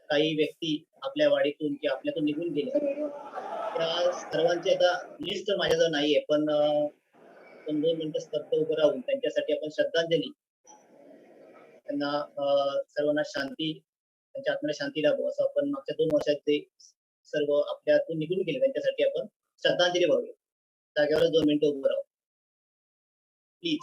काही व्यक्ती आपल्या वाडीतून किंवा आपल्यातून निघून गेले. त्या सर्वांची आता लिस्ट माझ्याजवळ नाहीये पण 2 मिनिटं स्तब्ध उभं राहून त्यांच्यासाठी आपण श्रद्धांजली त्यांना सर्वांना शांती त्यांच्या आत्म्याला शांती लाभो असं आपण मागच्या 2 वर्षात ते सर्व आपल्यातून निघून गेले त्यांच्यासाठी आपण श्रद्धांजली वाहूया. जागेवरच 2 मिनिटं उभं राहू प्लीज.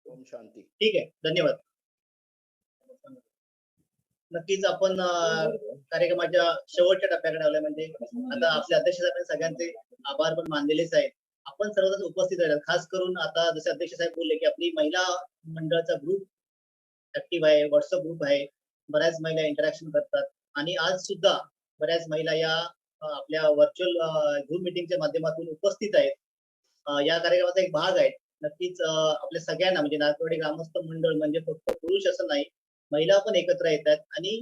ओम शांती. ठीक आहे, धन्यवाद. नक्कीच आपण कार्यक्रमाच्या शेवटच्या टप्प्याकडे आलोय. म्हणजे आता आपल्या अध्यक्ष साहेबांनी सगळ्यांचे आभार पण मानलेलेच आहेत. आपण सर्वजण उपस्थित राहिला. खास करून आता जसे अध्यक्ष साहेब बोलले की आपली महिला मंडळाचा ग्रुप ऍक्टिव्ह आहे, व्हॉट्सअप ग्रुप आहे, बऱ्याच महिला इंटरॅक्शन करतात आणि आज सुद्धा बऱ्याच महिला या आपल्या व्हर्च्युअल झूम मीटिंगच्या माध्यमातून उपस्थित आहेत. या कार्यक्रमाचा एक भाग आहे. नक्कीच आपल्या सगळ्यांना म्हणजे नारकरवाडी ग्रामस्थ मंडळ म्हणजे फक्त पुरुष असं नाही, महिला पण एकत्र येतात आणि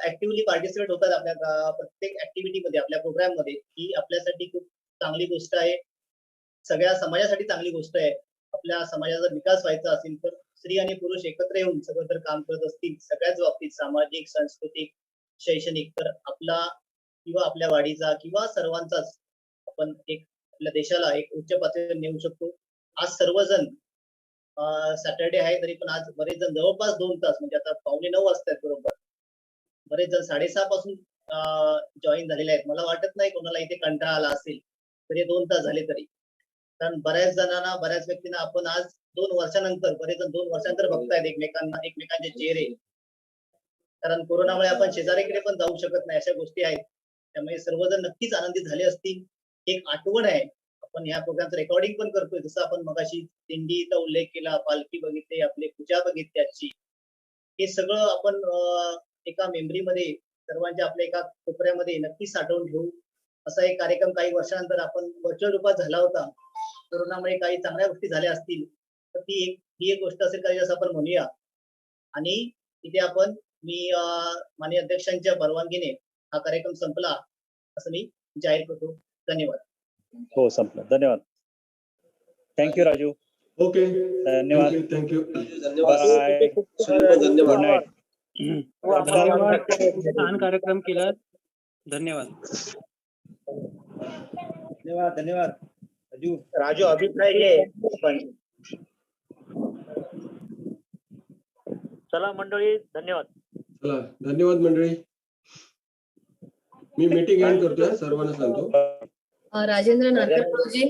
ऍक्टिव्हली पार्टिसिपेट होतात आपल्या प्रत्येक ऍक्टिव्हिटीमध्ये आपल्या प्रोग्राममध्ये. ही आपल्यासाठी खूप चांगली गोष्ट आहे, सगळ्या समाजासाठी चांगली गोष्ट आहे. आपल्या समाजाचा विकास व्हायचा असेल तर स्त्री आणि पुरुष एकत्र येऊन सगळं जर काम करत असतील सगळ्याच बाबतीत सामाजिक, सांस्कृतिक, शैक्षणिक तर आपला किंवा आपल्या वाडीचा किंवा सर्वांचाच आपण एक आपल्या देशाला एक उच्च पातळीवर नेऊ शकतो. आज सर्वजण सॅटर्डे आहे तरी पण आज बरेच जण जवळपास 2 तास म्हणजे आता 8:45 वाजतायत बरोबर. बरेच जण 6:30 पासून जॉईन झालेले आहेत. मला वाटत नाही कोणाला इथे कंटाळा आला असेल तरी 2 तास झाले तरी. कारण बऱ्याच जणांना बऱ्याच व्यक्तींना आपण आज 2 वर्षानंतर बरेच जण 2 वर्षानंतर बघतायत एकमेकांना एकमेकांचे चेहरे. कारण कोरोनामुळे आपण शेजारीकडे पण जाऊ शकत नाही अशा गोष्टी आहेत. त्यामुळे सर्वजण नक्कीच आनंदित झाले असतील. एक आठवण आहे. आपण या प्रोग्रामचं रेकॉर्डिंग पण करतोय जसं आपण मगाशी दिंडीचा उल्लेख केला, पालखी बघितली, आपली पूजा बघितली आजची. हे सगळं आपण एका मेमरीमध्ये सर्वांच्या आपल्या एका कोपऱ्यामध्ये नक्कीच साठवून ठेवू. असा एक कार्यक्रम काही वर्षानंतर आपण व्हर्च्युअल रूपात झाला होता. कोरोनामुळे काही चांगल्या गोष्टी झाल्या असतील तर ही एक गोष्ट असेल काही असं आपण म्हणूया. आणि इथे आपण मी माननीय अध्यक्षांच्या परवानगीने हा कार्यक्रम संपला असं मी जाहीर करतो. धन्यवाद. हो, संपलं. धन्यवाद. थँक्यू राजू. ओके, धन्यवाद. थँक्यू. बाय. Good night. छान कार्यक्रम केला. धन्यवाद. धन्यवाद. धन्यवाद राजू. राजू अभिप्राय घे. चला मंडळी, धन्यवाद. चला, धन्यवाद मंडळी. मी मीटिंग एंड करतोय, सर्वांना सांगतो. राजेंद्र नारकरजी,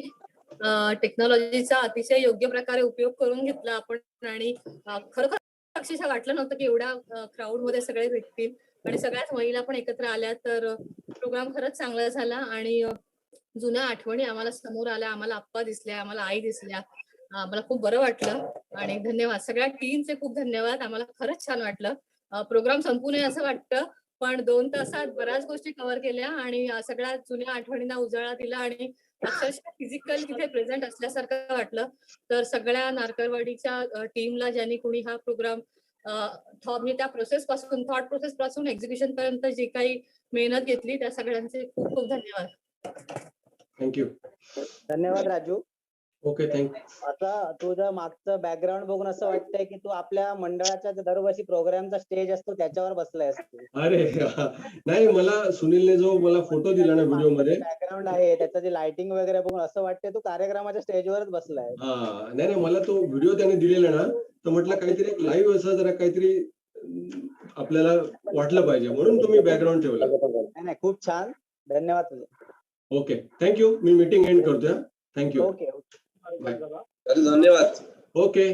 टेक्नॉलॉजीचा अतिशय योग्य प्रकारे उपयोग करून घेतला आपण आणि खरोखर अक्षरशः वाटलं नव्हतं की एवढ्या क्राऊड मध्ये सगळे भेटतील आणि सगळ्याच महिला पण एकत्र आल्या तर प्रोग्राम खरंच चांगला झाला आणि जुन्या आठवणी आम्हाला समोर आल्या. आम्हाला आप्पा दिसल्या, आम्हाला आई दिसल्या मला खूप बरं वाटलं आणि धन्यवाद सगळ्या टीमचे खूप धन्यवाद. आम्हाला खरंच छान वाटलं. प्रोग्राम संपू नये असं वाटतं, पण 2 तासात बऱ्याच गोष्टी कव्हर केल्या आणि सगळ्या जुन्या आठवणींना उजाळा दिला आणि अक्षरशः फिजिकल तिथे प्रेझेंट असल्यासारखं वाटलं. तर सगळ्या नारकरवाडीच्या टीमला ज्यांनी कोणी हा प्रोग्राम म्हणजे त्या प्रोसेस पासून थॉट प्रोसेस पासून एक्झिक्युशन पर्यंत जी काही मेहनत घेतली त्या सगळ्यांचे खूप खूप धन्यवाद. थँक्यू. धन्यवाद राजू. Okay, thank you. आता तुझं मागचं बॅकग्राऊंड बघून असं वाटतंय की तू आपल्या मंडळाच्या दरवर्षी प्रोग्रामचा स्टेज असतो त्याच्यावर बसलायस तू. अरे नाही, मला सुनीलने जो मला फोटो दिला ना व्हिडिओ मध्ये, बॅकग्राऊंड आहे त्याचं जे लाइटिंग वगैरे बघून असं वाटतंय तू कार्यक्रमाच्या स्टेजवरच बसलाय. नाही मला तो व्हिडिओ त्याने दिलेला ना, तर म्हटलं काहीतरी एक लाईव्ह असं जरा काहीतरी आपल्याला वाटलं पाहिजे म्हणून तुम्ही बॅकग्राऊंड ठेवला. नाही खूप छान. धन्यवाद तुझे. Okay, thank you. मी मीटिंग एंड करतोय. थँक्यू. ओके. धन्यवाद. ओके.